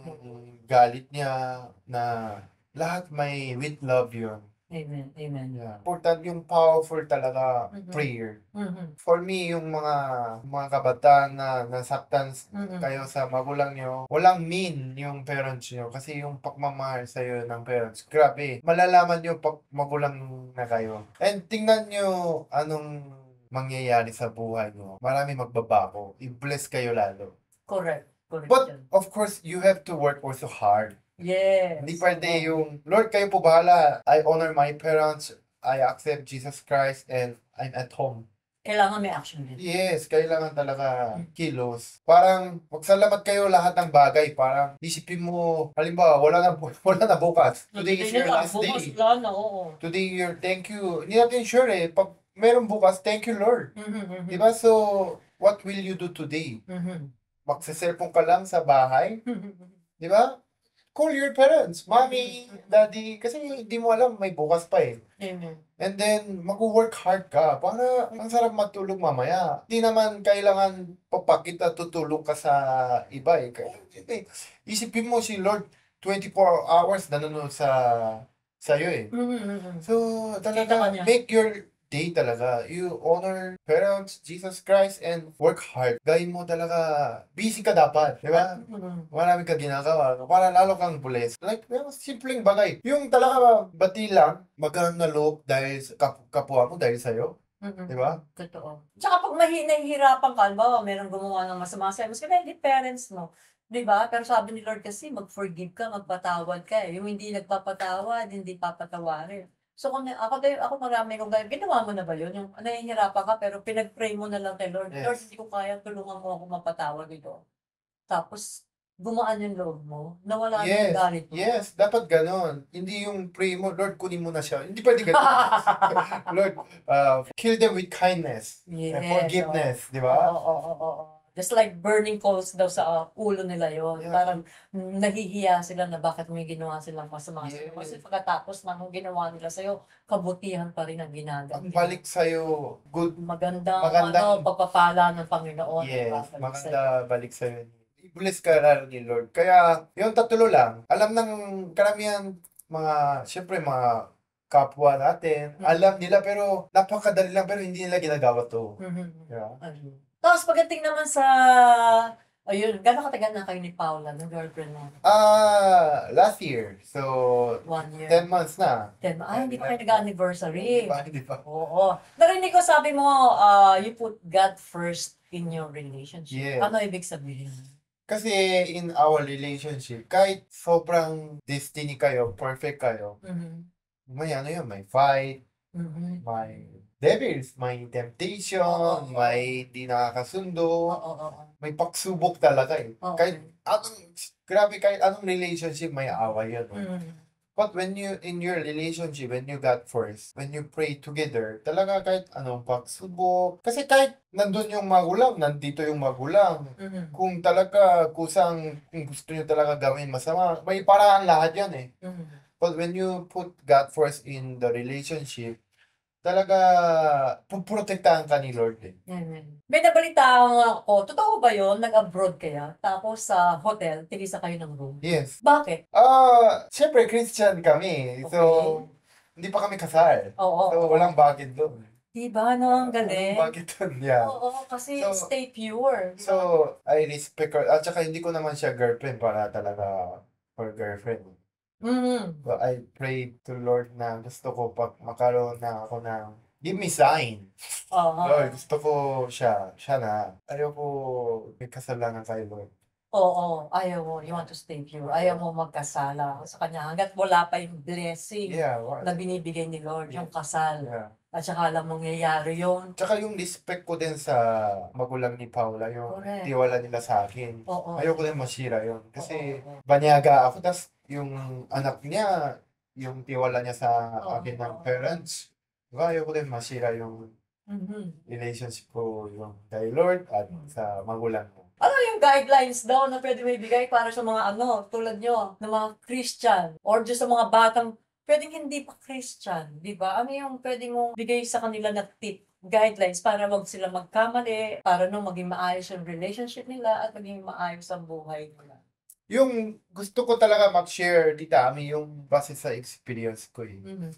galit niya na lahat may with love yun. Amen. Amen. Yeah. Important yung powerful talaga Mhm. prayer. Mhm. For me, yung mga kabataan na nasaktan Mhm. kayo sa magulang nyo, walang mean yung parents nyo. Kasi yung pagmamahal sa'yo ng parents, grabe. Malalaman nyo pag magulang na kayo. And tingnan nyo anong mangyayari sa buhay nyo. Marami magbabago. I-bless kayo lalo. Correct. Correct. But, yan. of course, you have to work also hard. Yes. Hindi pwede yung, Lord, kayo po bahala. I honor my parents. I accept Jesus Christ and I'm at home. Kailangan may action din. Yes, kailangan talaga kilos. Parang magsalamat kayo lahat ng bagay. Parang isipin mo, halimbawa, wala na bukas. Today is your last day. Wala na, oo. Today your thank you. Hindi natin sure eh. Pag meron bukas, thank you Lord. Mhm. Diba? So, what will you do today? Mhm. Magsiselfon ka lang sa bahay? Mhm. Diba? Call your parents, mommy, daddy, kasi hindi mo alam, may bukas pa eh. Amen. And then, mag-work hard ka para ang sarap matulog mamaya. Hindi naman kailangan papakita tutulog ka sa iba eh. Isipin mo si Lord, 24 hours nanonood sa'yo eh. Mhm. So, Kita ka talaga, niya. make your day talaga. You honor parents, Jesus Christ, and work hard. Gawin mo talaga, busy ka dapat, di ba? Mhm. Marami ka ginagawa para lalo kang blessed. Like, simpleng bagay. Yung talaga bati lang, magkaroon na loob dahil sa kapwa mo, dahil sa'yo. Mhm. Di ba? Totoo. Tsaka pag nahihirapan ka, ba, meron gumawa ng masama sa'yo, mas hindi parents mo. Di ba? Pero sabi ni Lord kasi, mag-forgive ka, magpatawad ka. Yung hindi nagpapatawad, hindi papatawarin. So kung ako marami kong gaya, ginawa mo na ba yun? Yung nahihirapan ka, pero pinag-pray mo na lang kay Lord. Yes. Lord, hindi ko kaya, tulungan mo ako mapatawad ito. Tapos, gumaan yung loob mo, nawala na yung galit mo. Yes, dapat ganon. Hindi yung pray mo, Lord, kunin mo na siya. Hindi pwede ganon. Lord, kill them with kindness and forgiveness, di ba? Oo. Just like burning coals daw sa ulo nila yon. Yeah. Parang nahihiya sila na bakit may ginawa silang masama sa'yo. Yes. Kasi pagkatapos ng ginawa nila sa'yo, kabutihan pa rin ang ginagawa. Ang balik sa'yo, good. Magandang pagpapala ng Panginoon. Yes, Balik maganda balik sa'yo. I-bless ka lalo ni Lord. Kaya, yung tatlo lang, alam ng karamihan syempre mga kapwa natin, alam nila pero napakadali lang pero hindi nila ginagawa to. Yeah. Tapos pagdating naman sa, ayun, gano'ng katagal na kayo ni Paula, ng girlfriend mo? Last year. So, 1 year. 10 months na. Hindi pa kayo nag-anniversary. Hindi pa. Oo. Narinig ko, sabi mo, you put God first in your relationship. Yes. Ano ibig sabihin? Kasi in our relationship, kahit sobrang destiny kayo, perfect kayo, may may fight, may devils, may temptation, Oo. may di nakakasundo, Oo. may pagsubok talaga eh. Oo. Kahit anong relationship may away yun. But when you, in your relationship, when you got first, when you pray together, talaga kahit anong pagsubok, kasi kahit nandun yung magulang, nandito yung magulang, kung talaga kung gusto nyo talaga gawin masama, may paraan lahat yan eh. But when you put God first in the relationship, talaga puprotektahan ka ni Lord eh. May nabalitaan ako, totoo ba yun? Nag-abroad kaya? Tapos sa hotel, tigisa kayo ng room? Yes. Bakit? Siyempre Christian kami. So, hindi pa kami kasal. Oo. So, walang bakit doon. Diba, no? Ang galing. Bakit yun? Yeah. Oo, kasi So- stay pure. So, I respect her. At saka hindi ko naman siya girlfriend para talaga for girlfriend. Mhm. So, I pray to Lord na gusto ko pag makaroon na ako ng give me sign. Oo. Lord, gusto ko siya. Siya na. Ayoko may kasalanan kay Lord. Oo, ayaw mo, you want to stay pure. Ayaw mo magkasala sa kanya hangga't wala pa yung blessing Yeah, what? na binibigay ni Lord, yung kasal. Yeah. At saka alam mong mangyayari yun. Tsaka yung respect ko din sa magulang ni Paula, yung Correct. tiwala nila sa akin. Oo. Ayoko din masira yun. Kasi Oo. banyaga ako, tas yung anak niya, yung tiwala niya sa Oo. akin ng parents. Diba, ayoko din masira yung Mhm. relationship ko yung kay Lord at sa magulang ko. Ano yung guidelines daw na pwede may bigay para sa mga tulad nyo, ng mga Christian, or just sa mga batang pwedeng hindi pa Christian, di ba? Ano yung pwede mong bigay sa kanila na tip, guidelines para wag sila magkamali, para maging maayos yung relationship nila at maging maayos ang buhay nila? Yung gusto ko talaga mag-share dito, Ami, yung base sa experience ko eh. Mhm.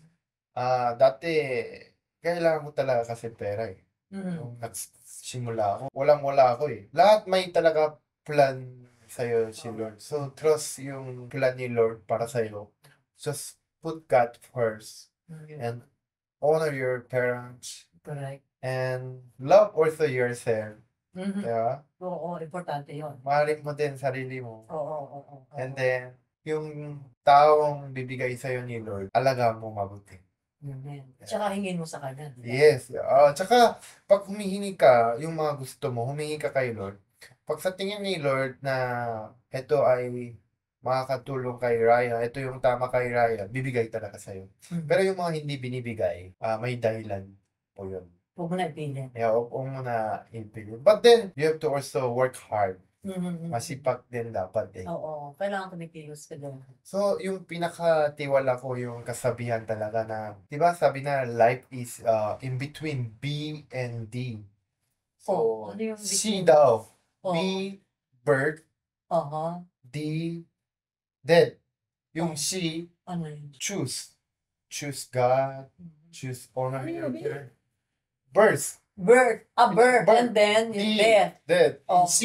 Dati, kailangan ko talaga kasi pera eh. Mhm. Nung nagsimula ako, walang-wala ako eh. Lahat may talaga plan sa'yo si Lord. So, trust yung plan ni Lord para sa'yo. Just put God first Okay. and honor your parents Correct. and love also yourself. Mhm. Diba? Oo, importante yun. Mahalin mo din sarili mo. Oo. And then, yung taong bibigay sa'yo ni Lord, alagaan mo mabuti. Amen. Tsaka hingin mo sa kanya. di ba? Yes. Tsaka, pag humihingi ka, yung mga gusto mo, humingi ka kay Lord. Pag sa tingin ni Lord na ito ay makakatulong kay Raya, ito yung tama kay Raya, bibigay talaga sa'yo. Mhm. Pero yung mga hindi binibigay, may dahilan po yun. Huwag mo na ipili. Yeah, huwag mo na ipili. But then, you have to also work hard. Mhm. Masipag din dapat eh. Oo, kailangan kumikilos ka doon. So, yung pinakatiwala ko yung kasabihan talaga na, di ba sabi na life is in between B and D. So, ano yung C between? daw. Oo. B, bird. Aha. D, dead. Yung Oh. C, Ano yun? choose. Choose God. Choose honor Ano your yun? parents. Birth. Birth. Birth. And then yung D, death. dead. Oh. C,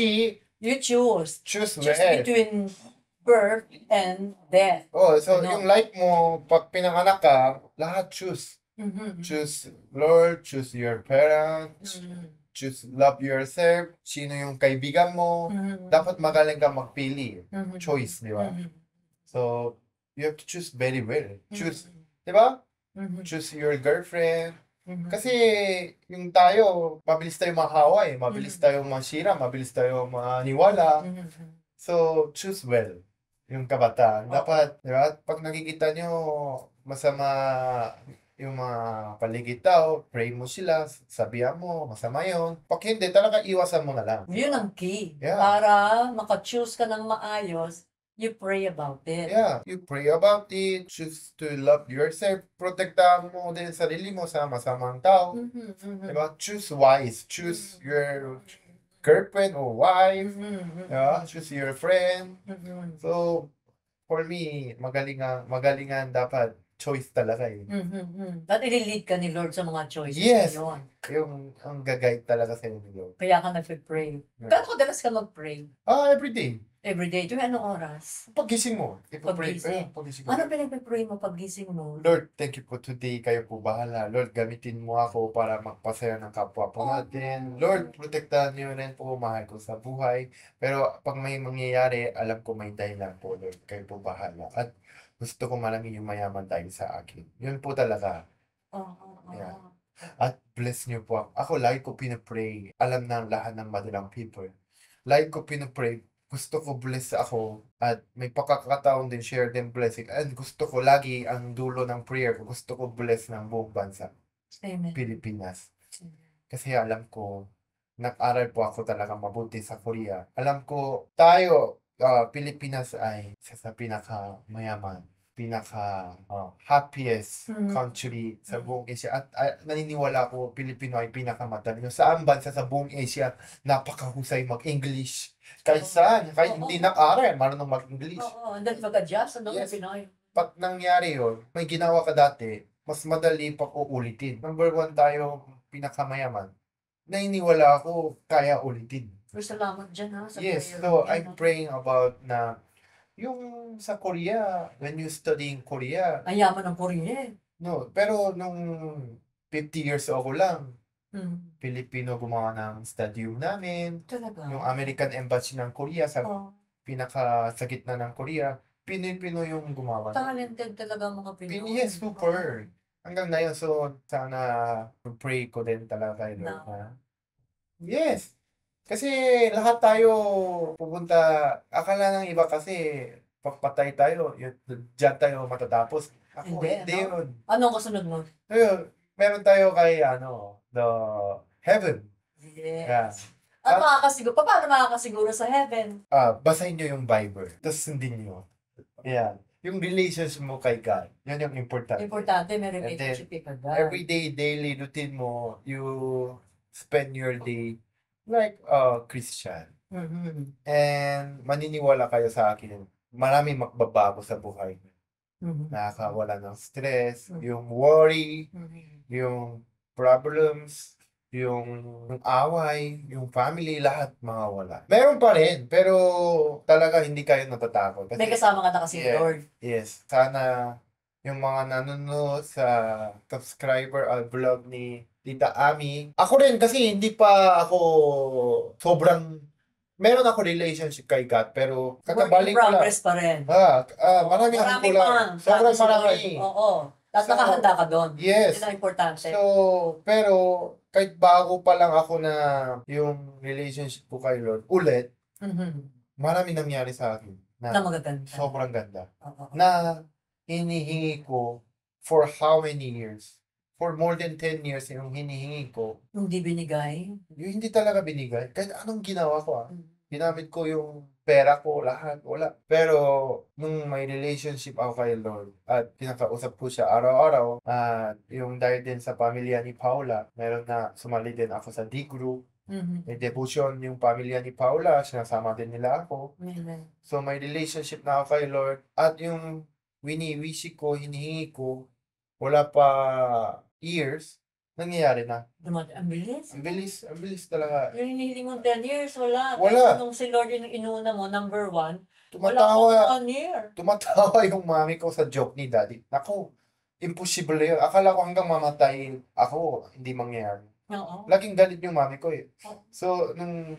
You choose. choose Choose where. between birth and death. So Ano? yung life mo, pag pinanganak ka, lahat choose. Mhm. Choose Lord, choose your parents, Mhm. choose love yourself, sino yung kaibigan mo. Mhm. Dapat magaling ka magpili. Mhm. Choice, di ba? Mhm. So, you have to choose very well. Choose, Mhm. di ba? Mhm. Choose your girlfriend. Mhm. Kasi yung tayo, mabilis tayo mahawa eh. Mabilis Mhm. tayo masira, mabilis tayo maniwala. Mhm. So, choose well. Yung kabataan. Oo. Dapat, di ba? Pag nakikita nyo masama yung mga paligid tao, pray mo sila, sabihan mo, masama yun. Pag hindi, talaga iwasan mo na lang. Yun ang key. Yeah. Para maka-choose ka ng maayos, you pray about it. Yeah, you pray about it, choose to love yourself, protektahan mo din sarili mo sa masamang tao. Mhm. Mhm. Diba? Choose wise. Choose your girlfriend or wife. Mhm. Diba? Choose your friend. Mhm. So, for me, magalingan dapat choice talaga eh. Mhm. At ililid ka ni Lord sa mga choices Yes. na yun. Yung ang gagay talaga sa inyo. Kaya ka nag-pray. Gano'n kadalas ka mag-pray? Everyday. Every day. Tuwing anong oras? Paggising mo. Ipapray. Paggising. Paggising mo. Ano pinag-pray mo pag gising mo? Lord, thank you for today. Kayo po bahala. Lord, gamitin mo ako para magpasaya ng kapwa po natin. Lord, protektahan niyo rin po mahal ko sa buhay. Pero pag may mangyayari, alam ko may dahilan po, Lord. Kayo po bahala. At gusto ko malamig yung mayaman tayo sa akin. Yun po talaga. Oo. Yeah. At bless niyo po ako. Ako, lagi ko pinapray. Alam ng lahat ng madalang people. Lagi ko pinapray. Gusto ko bless ako at may pakakataon din share din blessing. And gusto ko lagi ang dulo ng prayer ko. Gusto ko bless ng buong bansa. Amen. Pilipinas. Kasi alam ko, nag-aral po ako talaga mabuti sa Korea. Alam ko, tayo, Pilipinas ay isa sa pinaka-mayaman, pinaka-happiest country sa buong Asia. At naniniwala ko, Pilipino ay pinakamatalino. Saan bansa sa buong Asia, napakahusay mag-English. Kahit saan, kahit hindi nag-aral, marunong mag-English. Oo. And then mag-adjust. Yes. Pinoy. Pag nangyari yun, may ginawa ka dati, mas madali pa uulitin. Number one tayo, pinakamayaman. Naniniwala ako, kaya ulitin. Pero salamat dyan ha, sa Yes, prayer so mo yan, I'm ha. praying about na yung sa Korea, when you study in Korea, Ang yaman ng Korea eh. no, pero nung 50 years ako lang, Mm. Pilipino gumawa ng stadium namin, Talaga? yung American Embassy ng Korea sa Oh, sa gitna ng Korea, Pinoy yung gumawa. talented talaga ang mga Pinoy. Yes, super. Hanggang ngayon, so sana pray ko din talaga kay Lord na. Yes. Kasi lahat tayo pupunta, akala ng iba kasi pagpatay tayo, diyan tayo matatapos. Ako, Hindi, hindi ano? yun. Anong kasunod mo? Ayun, meron tayo kay, the heaven. Yeah. Yes. At makakasiguro, paano makakasiguro sa heaven? Basahin nyo yung Bible, tapos sundin nyo. Yeah. Yung relationship mo kay God, yan yung important. Importante, may And then, relationship ka God. everyday, daily routine mo, you spend your day like a Christian. Mhm. And maniniwala kayo sa akin, maraming magbabago sa buhay. Mhm. Nakakawala ng stress, yung worry, Mhm. yung problems, yung away, yung family, lahat mawawala. Meron pa rin, pero talaga hindi kayo natatakot. May kasama ka na kasi Yeah. Lord. Yes, sana yung mga nanonood sa subscriber vlog ni Tita Ami. Ako rin kasi hindi pa ako sobrang meron ako relationship kay God pero Work in kakabalik ko lang. progress pa rin. Marami akong Marami kulang. pa. Sobrang Sabi si Lord. marami. Oo. At So, nakahanda ka doon. Yes. Yun ang importante. So, pero kahit bago pa lang ako na yung relationship ko kay Lord, ulit, Mhm. marami nangyari sa akin Na na magaganda. sobrang ganda. Oo. Na hinihingi ko for how many years? For more than 10 years yung hinihingi ko, Hindi binigay. yung hindi talaga binigay. Kahit anong ginawa ko Mhm. ginamit ko yung pera ko, lahat, wala. Pero, nung may relationship ako kay Lord, at pinakausap ko siya araw-araw, at yung dahil din sa pamilya ni Paula, meron na sumali din ako sa D-group, Mhm. may devotion yung pamilya ni Paula, sinasama din nila ako. Amen. So, may relationship na ako kay Lord, at yung wini-wish ko, hinihingi ko, wala pa years, nangyayari na. Ang bilis. Ang bilis talaga. Yung hinihiling mong 10 years, wala. Wala. Kahit nung si Lord yung inuna mo, number 1, wala Tumatawa, akong 1 year. tumatawa yung mami ko sa joke ni daddy. Naku, imposible yun. Akala ko hanggang mamatay ako, hindi mangyayari. Oo. Laging galit yung mami ko eh. So, nung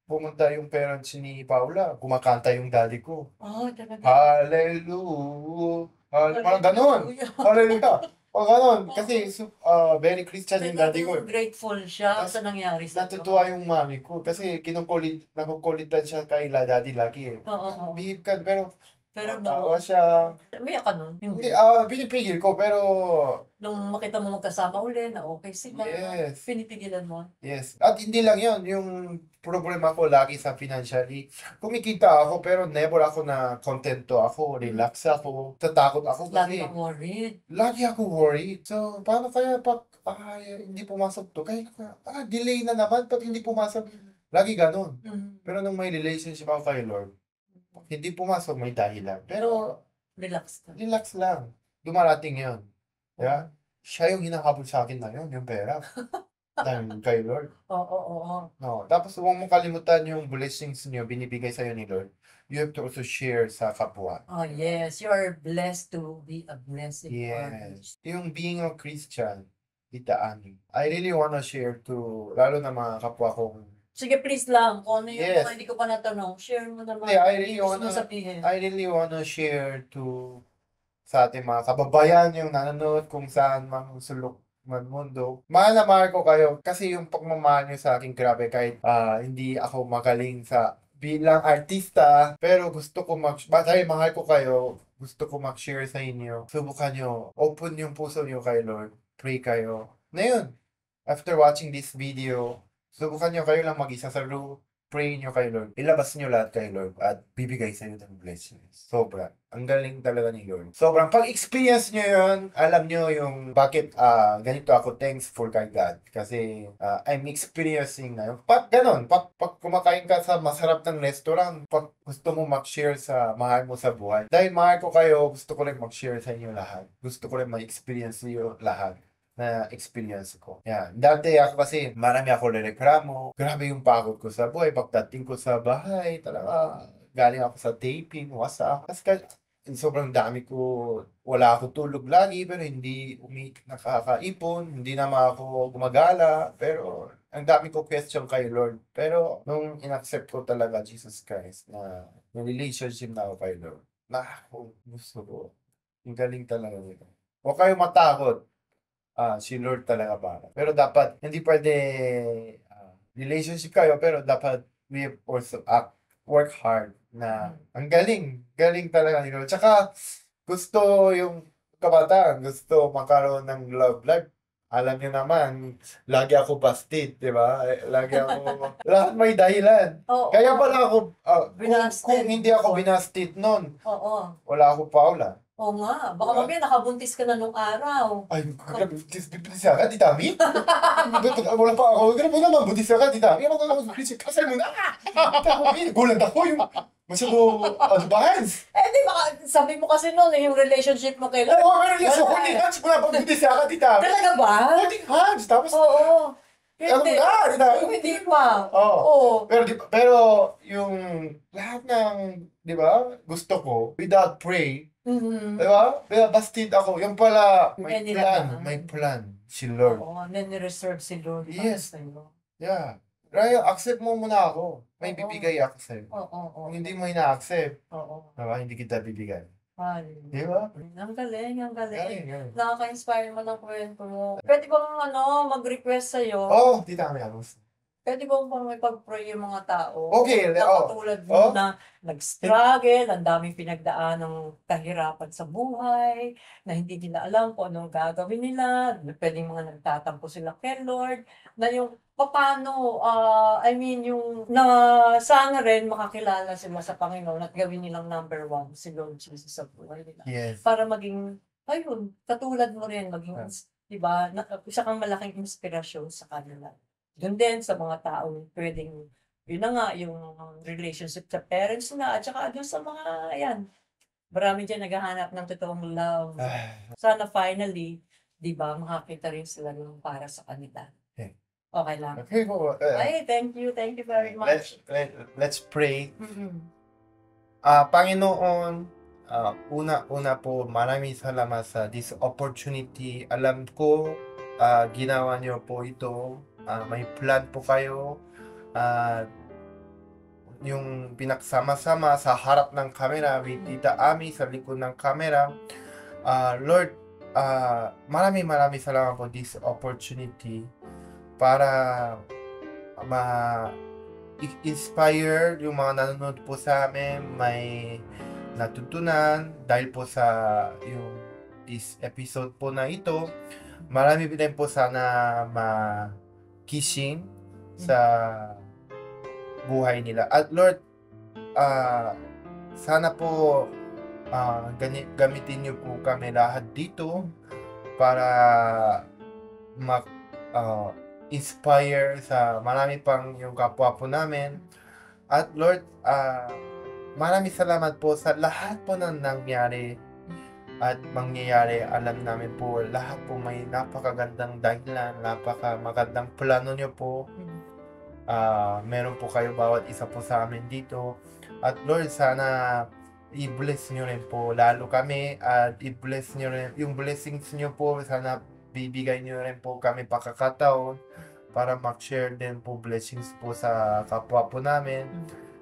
pumunta yung parents ni Paula, kumakanta yung daddy ko. Oh, talaga. Hallelujah. Parang ganon. Hallelujah. Parang ganon. Kasi very Christian yung daddy ko. Grateful siya Tas, sa nangyari sa Natutuwa yung mami ko. Kasi nakukulitan siya kay daddy lagi eh. Oo. Bihib ka, pero Pero tawa no, siya. umiyak ka nun. Hindi, pinipigil ko, pero Nung makita mo magkasama uli na okay sila, yes, pinipigilan mo. yes. At hindi lang yun, yung problema ko lagi sa financially. Kumikita ako, pero never ako na kontento ako, relax ako, tatakot ako Lagi kasi kang worried. lagi ako worried. So, paano kaya pag hindi pumasok to? Kaya delay na naman pag hindi pumasok. Lagi ganun. Mhm. Pero nung may relationship ako kay Lord, hindi pumasok, may dahilan. Pero Relax ka. relax lang. Dumarating yun. Yeah? Siya yung hinahabol sa akin na yun, yung pera. Dahil kay Lord. Oo. No. Tapos huwag mong kalimutan yung blessings niyo binibigay sa'yo ni Lord. You have to also share sa kapwa. Oh yes, you are blessed to be a blessing for others. Yes. Yung being a Christian, Tita Ani, I really wanna share to, lalo na mga kapwa kong, Sige, please lang. Kung ano yung Yes. mga hindi ko pa natanong, share mo naman. Hindi, I really Gusto mo wanna- sabihin. I really wanna share to sa ating mga kababayan yung nanonood kung saan mang sulok man mundo. Mahal na mahal ko kayo kasi yung pagmamahal niyo sa akin grabe kahit hindi ako magaling sa bilang artista pero gusto ko dahil mahal ko kayo, gusto ko mag-share sa inyo. Subukan nyo, open yung puso niyo kay Lord. Pray kayo. Ngayon, after watching this video, subukan nyo kayo lang mag-isa sa room. pray nyo kay Lord, ilabas nyo lahat kay Lord at bibigay sa inyo ng blessings. Sobra. Ang galing talaga ni Lord. Sobrang pag-experience nyo yun, alam nyo yung bakit ganito ako thankful kay God. Kasi I'm experiencing na yun. Pag ganun, pag kumakain ka sa masarap ng restaurant, pag gusto mo mag-share sa mahal mo sa buhay. Dahil mahal ko kayo, gusto ko rin mag-share sa inyo lahat. Gusto ko rin ma-experience niyo lahat na experience ko. Yan. Dati ako kasi marami ako reklamo. Grabe yung pagod ko sa buhay. Pagdating ko sa bahay, talaga galing ako sa taping, WhatsApp. Kasi sobrang dami ko, wala ako tulog lagi, pero hindi nakakaipon, hindi naman ako gumagala, pero ang dami ko question kay Lord. Pero nung inaccept ko talaga Jesus Christ na yung relationship na ako kay Lord, gusto ko. Yung galing talaga nito. Huwag kayong matakot. Si Lord talaga para. Pero dapat, hindi pwede relationship kayo, pero dapat we also work hard na ang galing. Galing talaga ni Lord. Tsaka, gusto yung kabataan, gusto makaroon ng love life. Alam niyo naman, lagi ako busted, di ba? Lagi ako, lahat may dahilan. Oo. Kaya pala ako, Binasted. kung hindi ako binasted noon, Oo. wala ako Paula. Oo nga. Baka mamaya nakabuntis ka na nung araw. Ay, buntis ka, di dami? Wala pa ako. Ganun mo naman, buntis ka, di dami. Kasal mo na. Gulat ako yung masyado advance. Di baka sabi mo kasi noon, yung relationship mo kay Lord. Oo, pero yung ko, hindi hands mo na pag buntis ka, di dami. Talaga ba? Hindi hands, tapos, Oo. alam mo na, di dami. Hindi pa. Oo. Oo. Pero yung lahat ng, di ba, gusto ko, without pray, Mhm. di ba? Bastid ako. Yung pala, may Hindi plan. nila. May plan. Si Lord. Oo, ni-reserve si Lord. Yes. Para sa'yo. Yeah. Raya, accept mo muna ako. May Oo. bibigay ako sa'yo. Oo. Kung hindi mo ina-accept, Oo. diba, hindi kita bibigay. Hallelujah. Di ba? Ang galing, ang galing. Galing. Nakaka-inspire mo ng kwento mo. Pwede bang mag-request sa'yo? Oh, di dami ako. Pwede bang may pag-pray yung mga tao? Okay, Na katulad mo na nag-struggle, ang daming pinagdaan ng kahirapan sa buhay, na hindi nila alam kung anong gagawin nila, na pwedeng mga nagtatampo sila kay Lord, na yung paano, yung na sana rin makakilala sila sa Panginoon at gawin nilang number one si Lord Jesus sa buhay nila. Yes. Para maging, ayun, katulad mo rin, maging, diba, isa kang malaking inspirasyon sa kanila. Doon din sa mga taong pwedeng, yun na nga, yung relationship sa parents na, at saka doon sa mga, ayan, marami dyan naghahanap ng totoong love. Sana finally, di ba, makakita rin sila ng para sa kanila. Okay lang. Okay po. Ay, thank you very much. Let's pray. Mm-hmm. Panginoon, una po, maraming salamat sa this opportunity. Alam ko, ginawa niyo po ito. May plan po kayo. Yung pinagsama-sama sa harap ng camera with Tita Ami sa likod ng camera. Lord, maraming salamat po this opportunity para ma-inspire yung mga nanonood po sa amin, may natutunan dahil po sa yung this episode po na ito. Marami din po sana ma-kissing sa buhay nila. At Lord, sana po gamitin niyo po kami lahat dito para inspire sa marami pang yung kapwa po namin. At Lord, maraming salamat po sa lahat po na nangyari at mangyayari. Alam namin po, lahat po may napakagandang dahilan, napakamagandang plano nyo po. Meron po kayo bawat isa po sa amin dito. At Lord, sana i-bless nyo rin po lalo kami at i-bless nyo rin yung blessings nyo po. Sana bibigay nyo rin po kami pakakataon para mag-share din po blessings po sa kapwa po namin.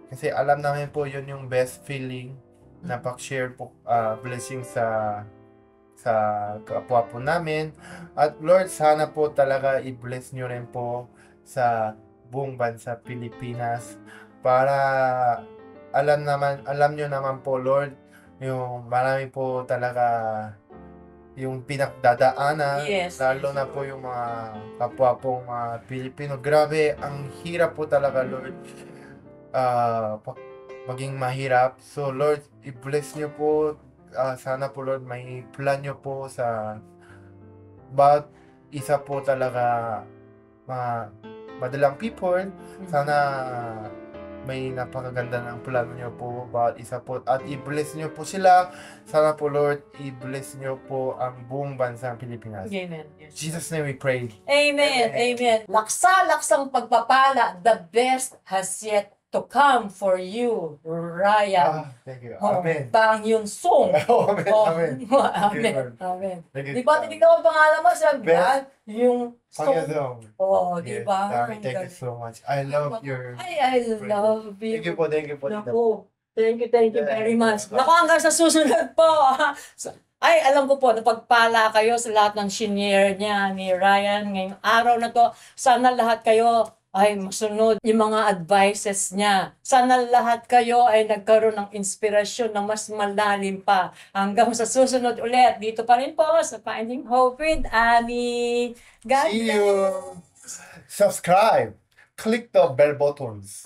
Kasi alam namin po yun yung best feeling na pag-share po blessings sa kapwa po namin. At Lord, sana po talaga i-bless nyo rin po sa buong bansa Pilipinas para alam nyo naman po Lord, yung marami po talaga yung pinagdadaanan, lalo na po yung mga kapwa pong mga Pilipino. Grabe, ang hirap po talaga Lord. maging mahirap. So Lord, i-bless niyo po. Sana po Lord, may plan niyo po sa bawat isa po talaga madalang people. Sana may napakaganda ng plano niyo po bawat isa po. At i-bless niyo po sila. Sana po Lord, i-bless niyo po ang buong bansang Pilipinas. Amen. In Jesus' name we pray. Amen. Amen. Laksa-laksang pagpapala, the best has yet to come for you, Ryan. Thank you. Oh, Amen. Bang Yun Song. Amen. Oh, Amen. Amen. Lord. Amen. Thank you. Di ba tinignan mo ang pangalan mo? Sabi Best. ba? Yung song. Panginoon. Oh, di Yes, ba? Tami, Ang thank you galing. so much. I love your... I love you. Thank you po, thank you po. Naku, thank you very much. Yeah. Naku, hanggang sa susunod po. Ay, alam ko po, napagpala kayo sa lahat ng senior niya, ni Ryan, ngayong araw na to. Sana lahat kayo ay masunod yung mga advices niya. Sana lahat kayo ay nagkaroon ng inspirasyon na mas malalim pa. Hanggang sa susunod ulit, dito pa rin po sa Finding Hope with Annie. God See you. Subscribe. Click the bell buttons.